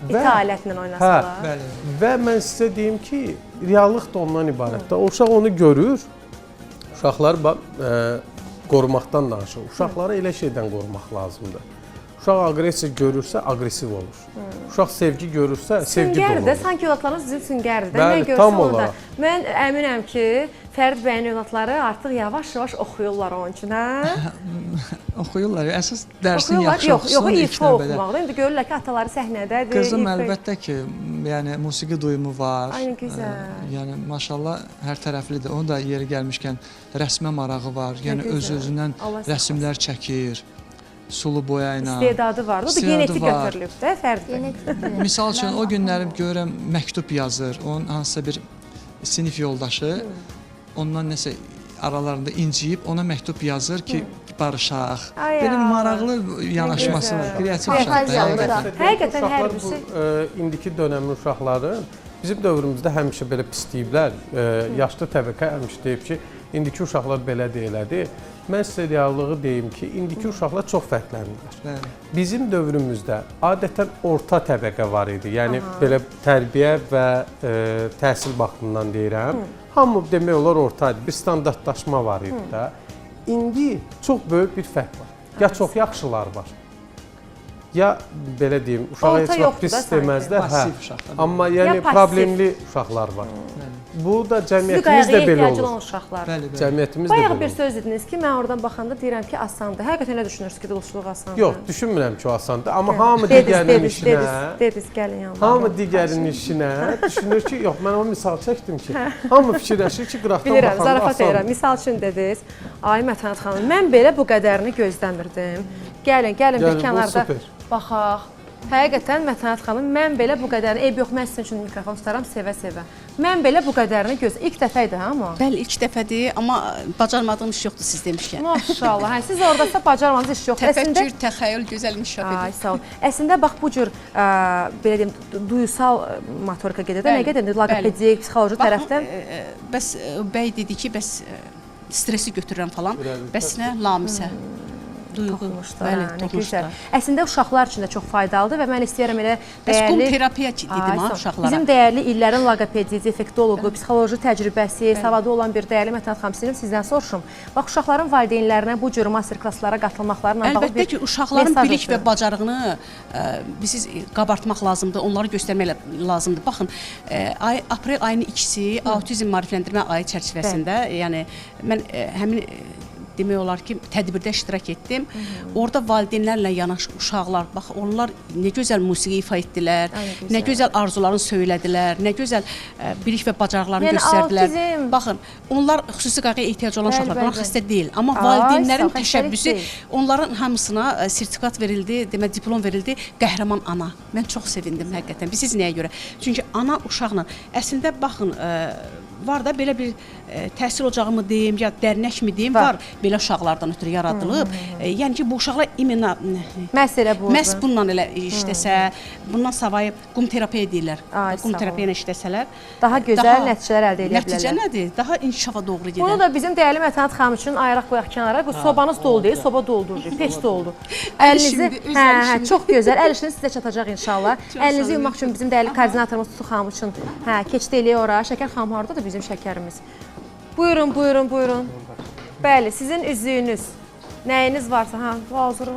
İti alətlə oynasalar. bəli. Və mən sizə deyim ki, reallıq da ondan ibarətdir. O uşaq onu görür. Uşaqlar qorumaqdan danışır. Uşaqları elə şeydən qorumaq lazımdır. Uşaq aqressiya görürsə, aqressiv olur. Uşaq sevgi görürsə, sevgi dolu olur. Süngərdir, sanki övladlarınız bizim süngərdir. Bəli, Nə görsə tam orada. olaraq. Mən əminəm ki, Fərid bəyin övladları artıq yavaş-yavaş oxuyurlar onun üçün, hə? Oxuyurlar. Əsas dərsin Oxuyurlar, yaxşı yox, oxusun ilk ifa növbədə. oxumaqda. İndi görürlər ki, ataları səhnədədir. Qızım ifa- əlbəttə ki, yəni musiqi duyumu var. Ay, nə gözəl. Yəni maşallah hər tərəflidir. Onun da yeri gəlmişkən rəsmə marağı var. Yəni gözəl. öz-özündən Allah rəsmlər çəkir. Sulu boya ilə. İstedadı var. O da İstedadı genetik var. götürülüb də Fərid bəy. Genetik. Misal üçün o günləri görürəm məktub yazır. Onun hansısa bir sinif yoldaşı ondan nəsə aralarında inciyib ona məktub yazır ki, barışaq. Ay Belə ya. maraqlı yanaşması var. gözəl. Kreativ Fantaziyalı uşaqdır. uşaq. Həqiqətən hər Uşaqlar birisi bu indiki dönəmin uşaqları bizim dövrümüzdə həmişə belə pis deyiblər. Yaşlı təbəqə həmişə deyib ki, indiki uşaqlar belə deyilədi. Mən sizə reallığı deyim ki, indiki uşaqlar çox fərqlənirlər. Bəli. Bizim dövrümüzdə adətən orta təbəqə var idi. Yəni belə tərbiyə və təhsil baxımından deyirəm. Hamı demək olar orta idi. Bir standartlaşma var idi də. İndi çox böyük bir fərq var. Ya çox yaxşılar var. Ya belə deyim, uşağa Orta heç vaxt yoxdur pis da sanki. deməzlər. Passiv uşaqlar. Amma yəni Ya passiv. problemli uşaqlar var. Bu da Sizin cəmiyyətimizdə qayğıya belə ehtiyacı olan olur. uşaqlar. Bəli, bəli. Cəmiyyətimizdə Bayaq belə bir olur. söz dediniz ki, mən oradan baxanda deyirəm ki, asandır. Həqiqətən elə düşünürsünüz ki, dulçuluq asandır. Yox, düşünmürəm ki, o asandır. Amma hamı Dediniz, digərinin dediniz, işinə, dediniz, gəlin yanıma. hamı digərinin işinə düşünür ki, yox, mən o misal çəkdim ki, hamı fikirləşir ki, qıraqdan Bilirəm, baxanda zarafat edirəm. asandır. Misal üçün dediniz, ay Mətənət xanım, mən belə bu qədərini gözləmirdim. Gəlin bir Yəni, bu kənarda super. baxaq. Həqiqətən Mətənət xanım, mən belə bu qədərini, eyb yox, mən sizin üçün mikrofon tutaram, sevə-sevə. Mən belə bu qədərini İlk dəfə idi, hə amma? Bəli, ilk dəfədir, amma bacarmadığım iş yoxdur siz demişkən. Maşallah, hə, siz oradasa bacarmanız iş yoxdur. Təfəkkür, təxəyyül gözəl inkişaf Ay, edir. sağ ol. Əslində bax bu cür belə deyim, duyusal motorika gedir də, nə Bəli, gedir? Loqopedik, psixoloji tərəfdən. Bəs bəy dedi ki, bəs stresi götürürəm falan. Bəs nə lamisə? Duyğu. Toxunmuşlar, Bəli, nə toxunmuşlar. gözəl. Əslində uşaqlar üçün də çox faydalıdır və mən istəyirəm elə Bəs qum dəyərli terapiya dedim Ay, ha sağ ol. uşaqlara. Bizim dəyərli illərin loqopedi, defektoloqu, psixoloji təcrübəsi, savadı olan bir dəyərli Mətənət xanım, istəyirəm sizdən soruşum. Bax uşaqların valideynlərinə bu cür master klasslara qatılmaqlarla bağlı Əlbəttə ki, uşaqların mesaj bilik və olsun. bacarığını biz qabartmaq lazımdır, onları göstərmək lazımdır. Baxın, aprel ayının 2-si autizm maarifləndirmə ayı çərçivəsində, yəni mən həmin demək olar ki, tədbirdə iştirak etdim. Orada valideynlərlə yanaşı uşaqlar, bax onlar nə gözəl musiqi ifa etdilər, nə gözəl arzularını söylədilər, nə gözəl bilik və bacarıqlarını Yəni, göstərdilər. autizm. Baxın, onlar xüsusi qayğıya ehtiyacı olan Bəli, uşaqlar, bəli, onlar bəli. xəstə deyil, amma Ay, valideynlərin sağ ol, təşəbbüsü, xəstəlik deyil. onların hamısına sertifikat verildi, demək diplom verildi, qəhrəman ana. Mən çox sevindim həqiqətən. Bilirsiniz nəyə görə? Çünki ana uşaqla əslində baxın, var da belə bir təhsil ocağı mı deyim, ya dərnək mi deyim, var belə uşaqlardan ötürü yaradılıb. Yəni ki, bu uşaqlar imенно Məhz elə bu. məhz bununla elə işləsə, bundan savayı qum terapiya edirlər. Ay, Qum sağ ol. terapiya ilə işləsələr, Daha gözəl nəticələr əldə edə Nəticə bilərlər. nədir? Daha inkişafa doğru gedir. Bunu da bizim dəyərli Mətənət xanım üçün ayıraq qoyaq kənara. Bu sobanız dolu deyil, soba doldur deyil, peç doldu. Əlinizi, işimdir, öz əl işimdir. çox gözəl. Əl işiniz sizə çatacaq inşallah. Çox Əlinizi sağ olun. yumaq üçün bizim dəyərli koordinatorumuz Tutu xanım üçün keçid eləyə ora. Şəkər xanım hardadır bizim şəkərimiz? Buyurun, buyurun, buyurun. Bəli, sizin üzüyünüz, nəyiniz varsa,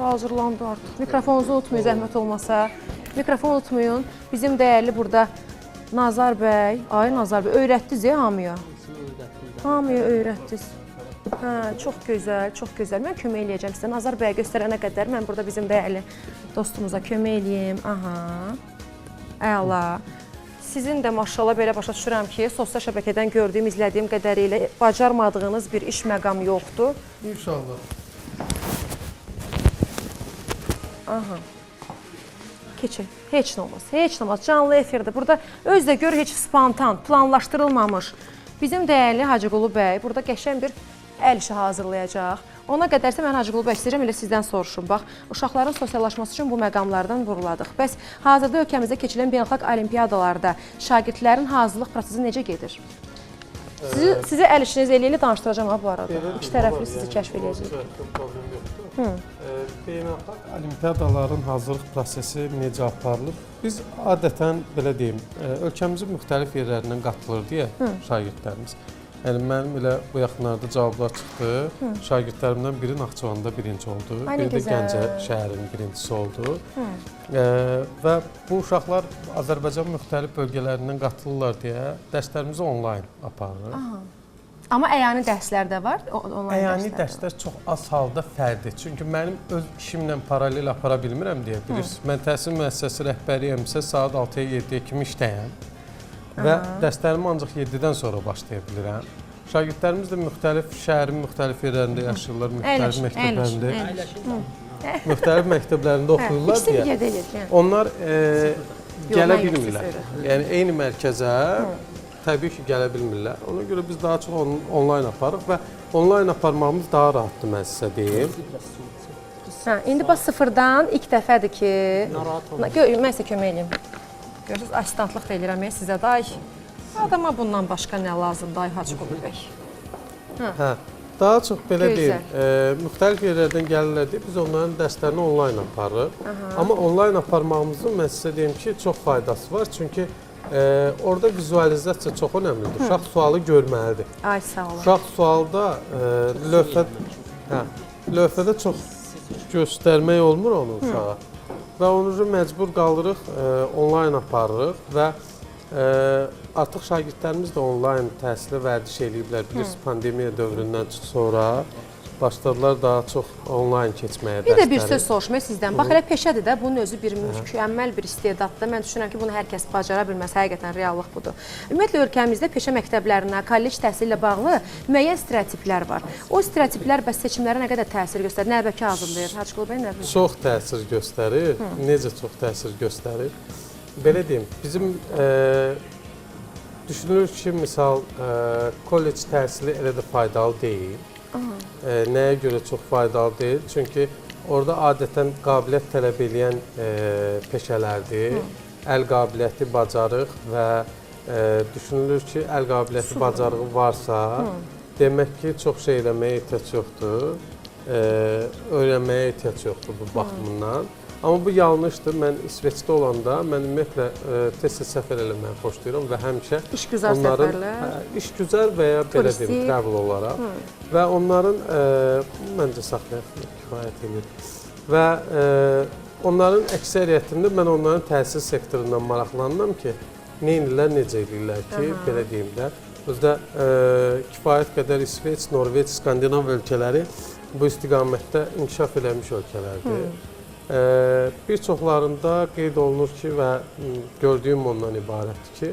hazırlandı artıq. Mikrofonunuzu unutmayın, zəhmət olmasa. Mikrofonu unutmayın. Bizim dəyərli burada Nazar bəy, Nazar bəy, öyrətdiniz ya hamıya? Hamıya öyrətdiniz. Hə, çox gözəl, çox gözəl. Mən kömək eləyəcəm sizə. Nazar bəyə göstərənə qədər mən burada bizim dəyərli dostumuza kömək eləyim. Aha. Əla. Sizin də maşallah belə başa düşürəm ki, sosial şəbəkədən gördüyüm, izlədiyim qədərilə bacarmadığınız bir iş məqam yoxdur. İnşallah. Aha. Keçək. Heç nə olmaz. Heç nə olmaz. Canlı efirdə. Burada özü də gör heç spontan, planlaşdırılmamış. Bizim dəyərli Hacıqulu bəy burada qəşəng bir əl işi hazırlayacaq. Ona qədərsə mən Hacıqulu bəy istəyirəm elə sizdən soruşum. Bax, uşaqların sosiallaşması üçün bu məqamlardan vuruladıq. Bəs hazırda ölkəmizdə keçirilən beynəlxalq olimpiyadalarda şagirdlərin hazırlıq prosesi necə gedir? Sizi əl işiniz elə danışdıracağım bu arada. İki tərəfli sizi kəşf edəcək. Beynəlxalq olimpiyadaların hazırlıq prosesi necə aparılır? Biz adətən belə deyim, ölkəmizin müxtəlif yerlərindən qatılır deyə şagirdlərimiz. Yəni mənim elə bu yaxınlarda cavablar çıxdı. Şagirdlərimdən biri Naxçıvanda birinci oldu, biri də Gəncə şəhərinin birincisi oldu. Və bu uşaqlar Azərbaycan müxtəlif bölgələrindən qatılırlar deyə dərslərimizi onlayn aparırıq. Amma əyani dərslər də var, onlayn əyani dərslər çox az halda fərdi. Çünki mənim öz işimlə paralel apara bilmirəm deyə bilirsiniz. Mən təhsil müəssisəsi rəhbəriyəmsə saat 6-ya 7-yə kimi işləyəm. Və dərslərimi ancaq 7-dən sonra başlaya bilirəm. Şagirdlərimiz də müxtəlif şəhərin müxtəlif yerlərində yaşayırlar, müxtəlif məktəblərində. Müxtəlif məktəblərində oxuyurlar deyə. Onlar gələ bilmirlər. Yəni eyni mərkəzə təbii ki, gələ bilmirlər. Ona görə biz daha çox onlayn aparırıq və onlayn aparmağımız daha rahatdır, mən sizə deyim. İndi bax sıfırdan ilk dəfədir ki, mən sizə kömək edeyim. Görürsünüz, asistantlıq da eləyirəm sizə, day. Adama bundan başqa nə lazımdır, ay Hacıqulu bəy? Daha çox belə deyim, müxtəlif yerlərdən gəlirlər deyə biz onların dərslərini onlayn aparırıq. Amma onlayn aparmağımızın mən sizə deyim ki, çox faydası var. Çünki orada vizualizasiya çox önəmlidir. Uşaq sualı görməlidir. Ay, sağ olun. Uşaq sualda lövhədə çox göstərmək olmur onu uşağa. Və onu məcbur qalırıq, onlayn aparırıq və artıq şagirdlərimiz də onlayn təhsilə vərdiş eləyiblər. Bilirsiniz, pandemiya dövründən sonra başladılar daha çox onlayn keçməyə dərsləri. Bir də bir söz soruşmaq sizdən. Bax, elə peşədir də, bunun özü bir mükəmməl bir istedaddır. Mən düşünürəm ki, bunu hər kəs bacara bilməz, həqiqətən reallıq budur. Ümumiyyətlə, ölkəmizdə peşə məktəblərinə, kollec təhsili ilə bağlı müəyyən stereotiplər var. O stereotiplər bəs seçimlərə nə qədər təsir göstərir? Nəlbəki hazırlayır? Hacıqulu bəy, nə bilir? Çox təsir göstərir. Necə çox təsir göstərir? Belə deyim, bizim düşünülür ki, misal, kollec təhsili elə də faydalı deyil. Nəyə görə çox faydalı deyil? Çünki orada adətən qabiliyyət tələb edən peşələrdir. Əl qabiliyyəti, bacarıq və düşünülür ki, əl qabiliyyəti, bacarığı varsa, demək ki, çox şey eləməyə ehtiyac yoxdur, öyrənməyə ehtiyac yoxdur bu baxımından. Amma bu yanlışdır. Mən İsveçdə olanda, mən ümumiyyətlə tez-tez səfər eləməyi xoşlayıram və həmişə İşgüzar səfərlər? İşgüzar və ya belə deyim, travel olaraq və onların, məncə saxlayaq, kifayət edir və onların əksəriyyətində mən onların təhsil sektorundan maraqlanıram ki, neynirlər, necə edirlər ki, belə deyim də, özdə kifayət qədər İsveç, Norveç, Skandinav ölkələri bu istiqamətdə inkişaf eləmiş ölkələrdir. Bir çoxlarında qeyd olunur ki və gördüyüm ondan ibarətdir ki,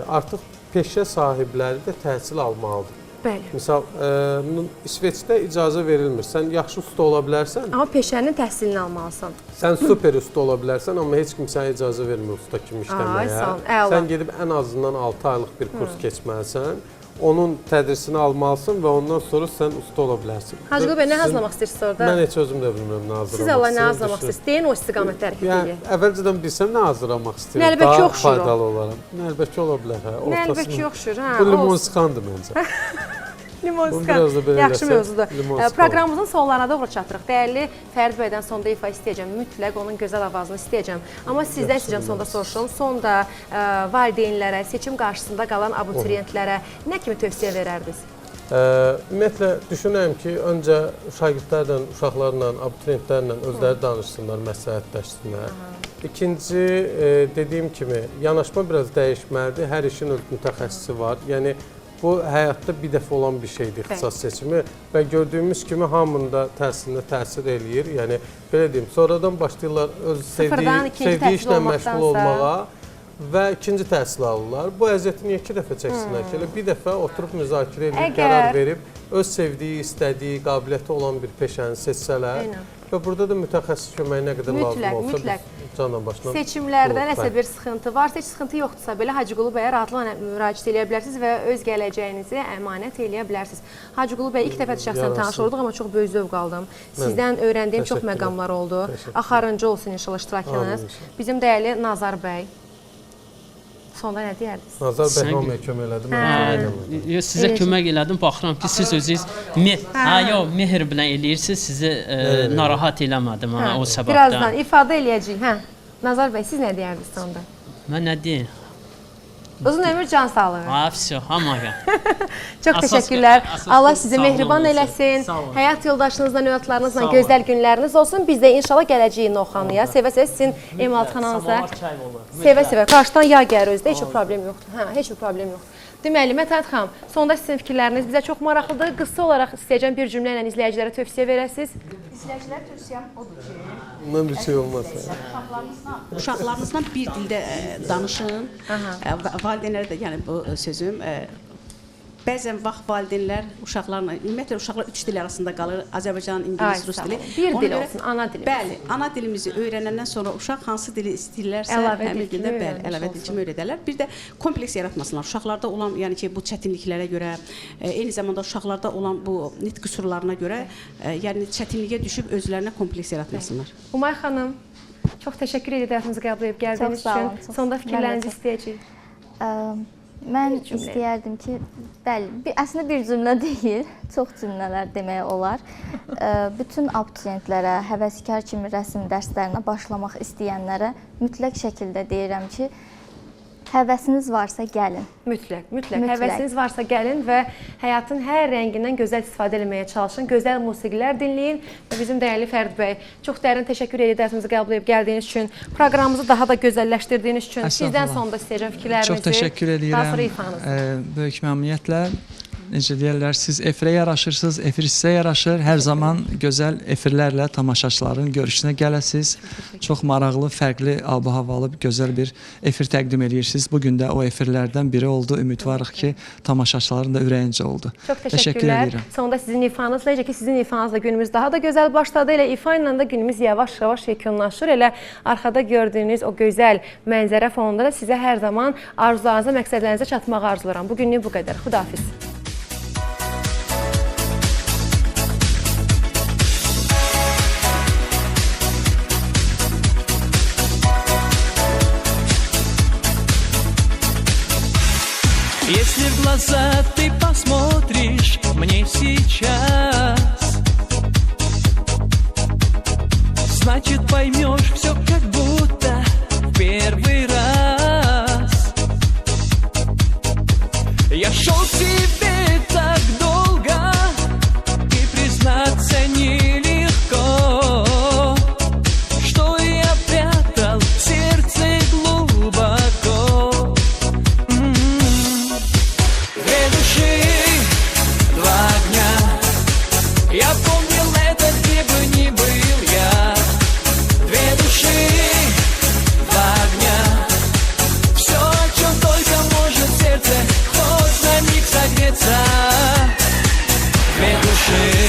artıq peşə sahibləri də təhsil almalıdır. Bəli. Misal, İsveçdə icazə verilmir. Sən yaxşı usta ola bilərsən. Amma peşənin təhsilini almalısan. Sən super usta ola bilərsən, amma heç kim sənə icazə vermir usta kimi işləməyə. Sən gedib ən azından 6 aylıq bir kurs keçməlisən. Onun tədrisini almalısın və ondan sonra sən usta ola bilərsən. Hacıqulu bəy, nə hazırlamaq istəyirsiniz orada? Mən heç özüm də bilmirəm nə hazırlamaq istəyirəm. Siz Allah nə hazırlamaq istəyirsiniz? Deyin, o istiqamətdə hərəkət edin. Əvvəlcədən bilsəm nə hazırlamaq istəyirəm, Nəlbəki daha oxşur o. faydalı olaram. Nəlbəki ola bilər, hə. Nəlbəki oxşur, hə. Bu limon sıxandır məncə. Limonska. Yaxşı mövzudur. Proqramımızın sonlarına doğru çatırıq. Dəyərli Fərid bəydən sonda ifa istəyəcəm. Mütləq onun gözəl avazını istəyəcəm. Amma sizdən istəyəcəm sonda soruşum. Sonda valideynlərə, seçim qarşısında qalan abituriyentlərə nə kimi tövsiyə verərdiniz? Ümumiyyətlə, düşünürəm ki, öncə şagirdlərlə, uşaqlarla, abituriyentlərlə özləri danışsınlar, məsləhətləşsinlər. İkinci, dediyim kimi, yanaşma biraz dəyişməlidir. Hər işin öz mütəxəssisi var. Yəni, bu həyatda bir dəfə olan bir şeydir ixtisas seçimi və gördüyümüz kimi hamının da təhsilinə təsir eləyir. Yəni, belə deyim, sonradan başlayırlar öz sevdiyi işlə məşğul olmağa və ikinci təhsil alırlar. Bu əziyyəti niyə 2 dəfə çəksinlər ki? Elə bir dəfə oturub müzakirə edib, Əgər- qərar verib, öz sevdiyi, istədiyi, qabiliyyəti olan bir peşəni seçsələr Aynen. və burada da mütəxəssis köməyi nə qədər lazım olsa mütləq. biz canla başla Seçimlərdə olub. nəsə bir sıxıntı varsa, heç sıxıntı yoxdursa belə Hacıqulu bəyə rahatlıqla müraciət edə bilərsiniz və öz gələcəyinizi əmanət eləyə bilərsiniz. Hacıqulu bəy ilk dəfə şəxsən Yarasın. tanış olduq, amma çox böyük zövq aldım. Sizdən öyrəndiyim çox Təşəkkürlər. məqamlar oldu. Təşəkkür. Axırıncı olsun inşallah iştirakınız. Amin inşallah. Bizim dəyərli Nazar bəy. Sonda nə deyərdiniz? Nazar bəy Sən- hamıya kömək elədi. Hə. Mən Sizə kömək elədim, baxıram ki, siz özünüz mehr bilən eləyirsiniz, sizi narahat eləmədim o səbəbdən. Birazdan ifadə eləyəcəyik. Hə. Nazar bəy, siz nə deyərdiniz sonda? Mən nə deyim? Uzun ömür, can sağlığı. Vəssə, hamıya. Çox Əsas- təşəkkürlər. əsas Allah bu sizi sağlam mehriban olsun. eləsin. Sağ olun. Həyat yoldaşınızla, övladlarınızla Sağ olun. gözəl günləriniz olsun. Biz də inşallah gələcəyik Novxanıya. Sevə-sevə sizin emalatxananıza. Sevə-sevə. Qarşıdan yağ gəlir özdə, heç bir problem yoxdur. Hə, heç bir problem yoxdur. Deməli, Mətəd xanım, sonda sizin fikirləriniz bizə çox maraqlıdır. Qısa olaraq istəyəcəm bir cümlə ilə izləyicilərə tövsiyə verəsiniz. İzləyicilər tövsiyəm odur ki, bundan bir şey olmaz. uşaqlarınızla bir dildə danışın. Valideynlərə də yəni bu sözüm bəzən vaxt valideynlər uşaqlarla, ümumiyyətlə uşaqlar 3 dil arasında qalır. Azərbaycan, ingilis, rus dili. Bir Ona dil görə- olsun, ana dilimiz. Bəli, ana dilimizi öyrənəndən sonra uşaq hansı dili istəyirlərsə, Əlavə dil həmin kimi dildə bəli, öyrənmiş əlavə dil kimi öyrədərlər. Bir də kompleks yaratmasınlar. Uşaqlarda olan, yəni ki, bu çətinliklərə görə, eyni zamanda uşaqlarda olan bu nitq qüsurlarına görə, yəni çətinliyə düşüb özlərinə kompleks yaratmasınlar. Umay xanım, çox təşəkkür edirəm dəvətimizi qəbul edib gəldiyiniz Çox sağ olun, üçün. çox Sonda sağ olun. fikirlərinizi Mən də istəyəcəyik. Mən cümlə. istəyərdim ki, bəli, əslində bir cümlə deyil, çox cümlələr demək olar. Bütün abituriyentlərə, həvəskar kimi rəsm dərslərinə başlamaq istəyənlərə mütləq şəkildə deyirəm ki, həvəsiniz varsa gəlin. Mütləq, mütləq. Mütləq. Həvəsiniz varsa gəlin və həyatın hər rəngindən gözəl istifadə etməyə çalışın. Gözəl musiqilər dinləyin və bizim dəyərli Fərid bəy, çox dərin təşəkkür edirəm dərsimizi qəbul edib gəldiyiniz üçün, proqramımızı daha da gözəlləşdirdiyiniz üçün. Sizdən sonda istəyəcəm fikirlərinizi. Çox təşəkkür Daha sonra edirəm. ifanızı. Böyük məmnuniyyətlə. Necə deyirlər, siz efirə yaraşırsınız, efir sizə yaraşır. Hər zaman gözəl efirlərlə tamaşaçıların görüşünə gələsiniz. Çox maraqlı, fərqli, ab-havalı, gözəl bir efir təqdim edirsiniz. Bugün də o efirlərdən biri oldu. Ümidvarıq ki, tamaşaçıların da ürəyincə oldu. Çox Təşəkkür təşəkkürlər. edirəm. Sonda sizin ifanızla, necə ki sizin ifanızla günümüz daha da gözəl başladı. Elə ifa ilə də günümüz yavaş-yavaş yekunlaşır. Elə arxada gördüyünüz o gözəl mənzərə fonunda da sizə hər zaman arzularınıza, məqsədlərinizə çatmaq arzulayıram. Bugünlük bu qədər. Xudahafiz. Если в глаза ты посмотришь мне сейчас, значит поймешь все как будто в первый раз. Я шел к тебе так долго, и признаться нелегко, что я прятал в сердце глубоко. Две души, два огня. Я помнил это, где бы ни был я. Две души, два огня. Все, о чем только может сердце хоть на миг согреться. Две души.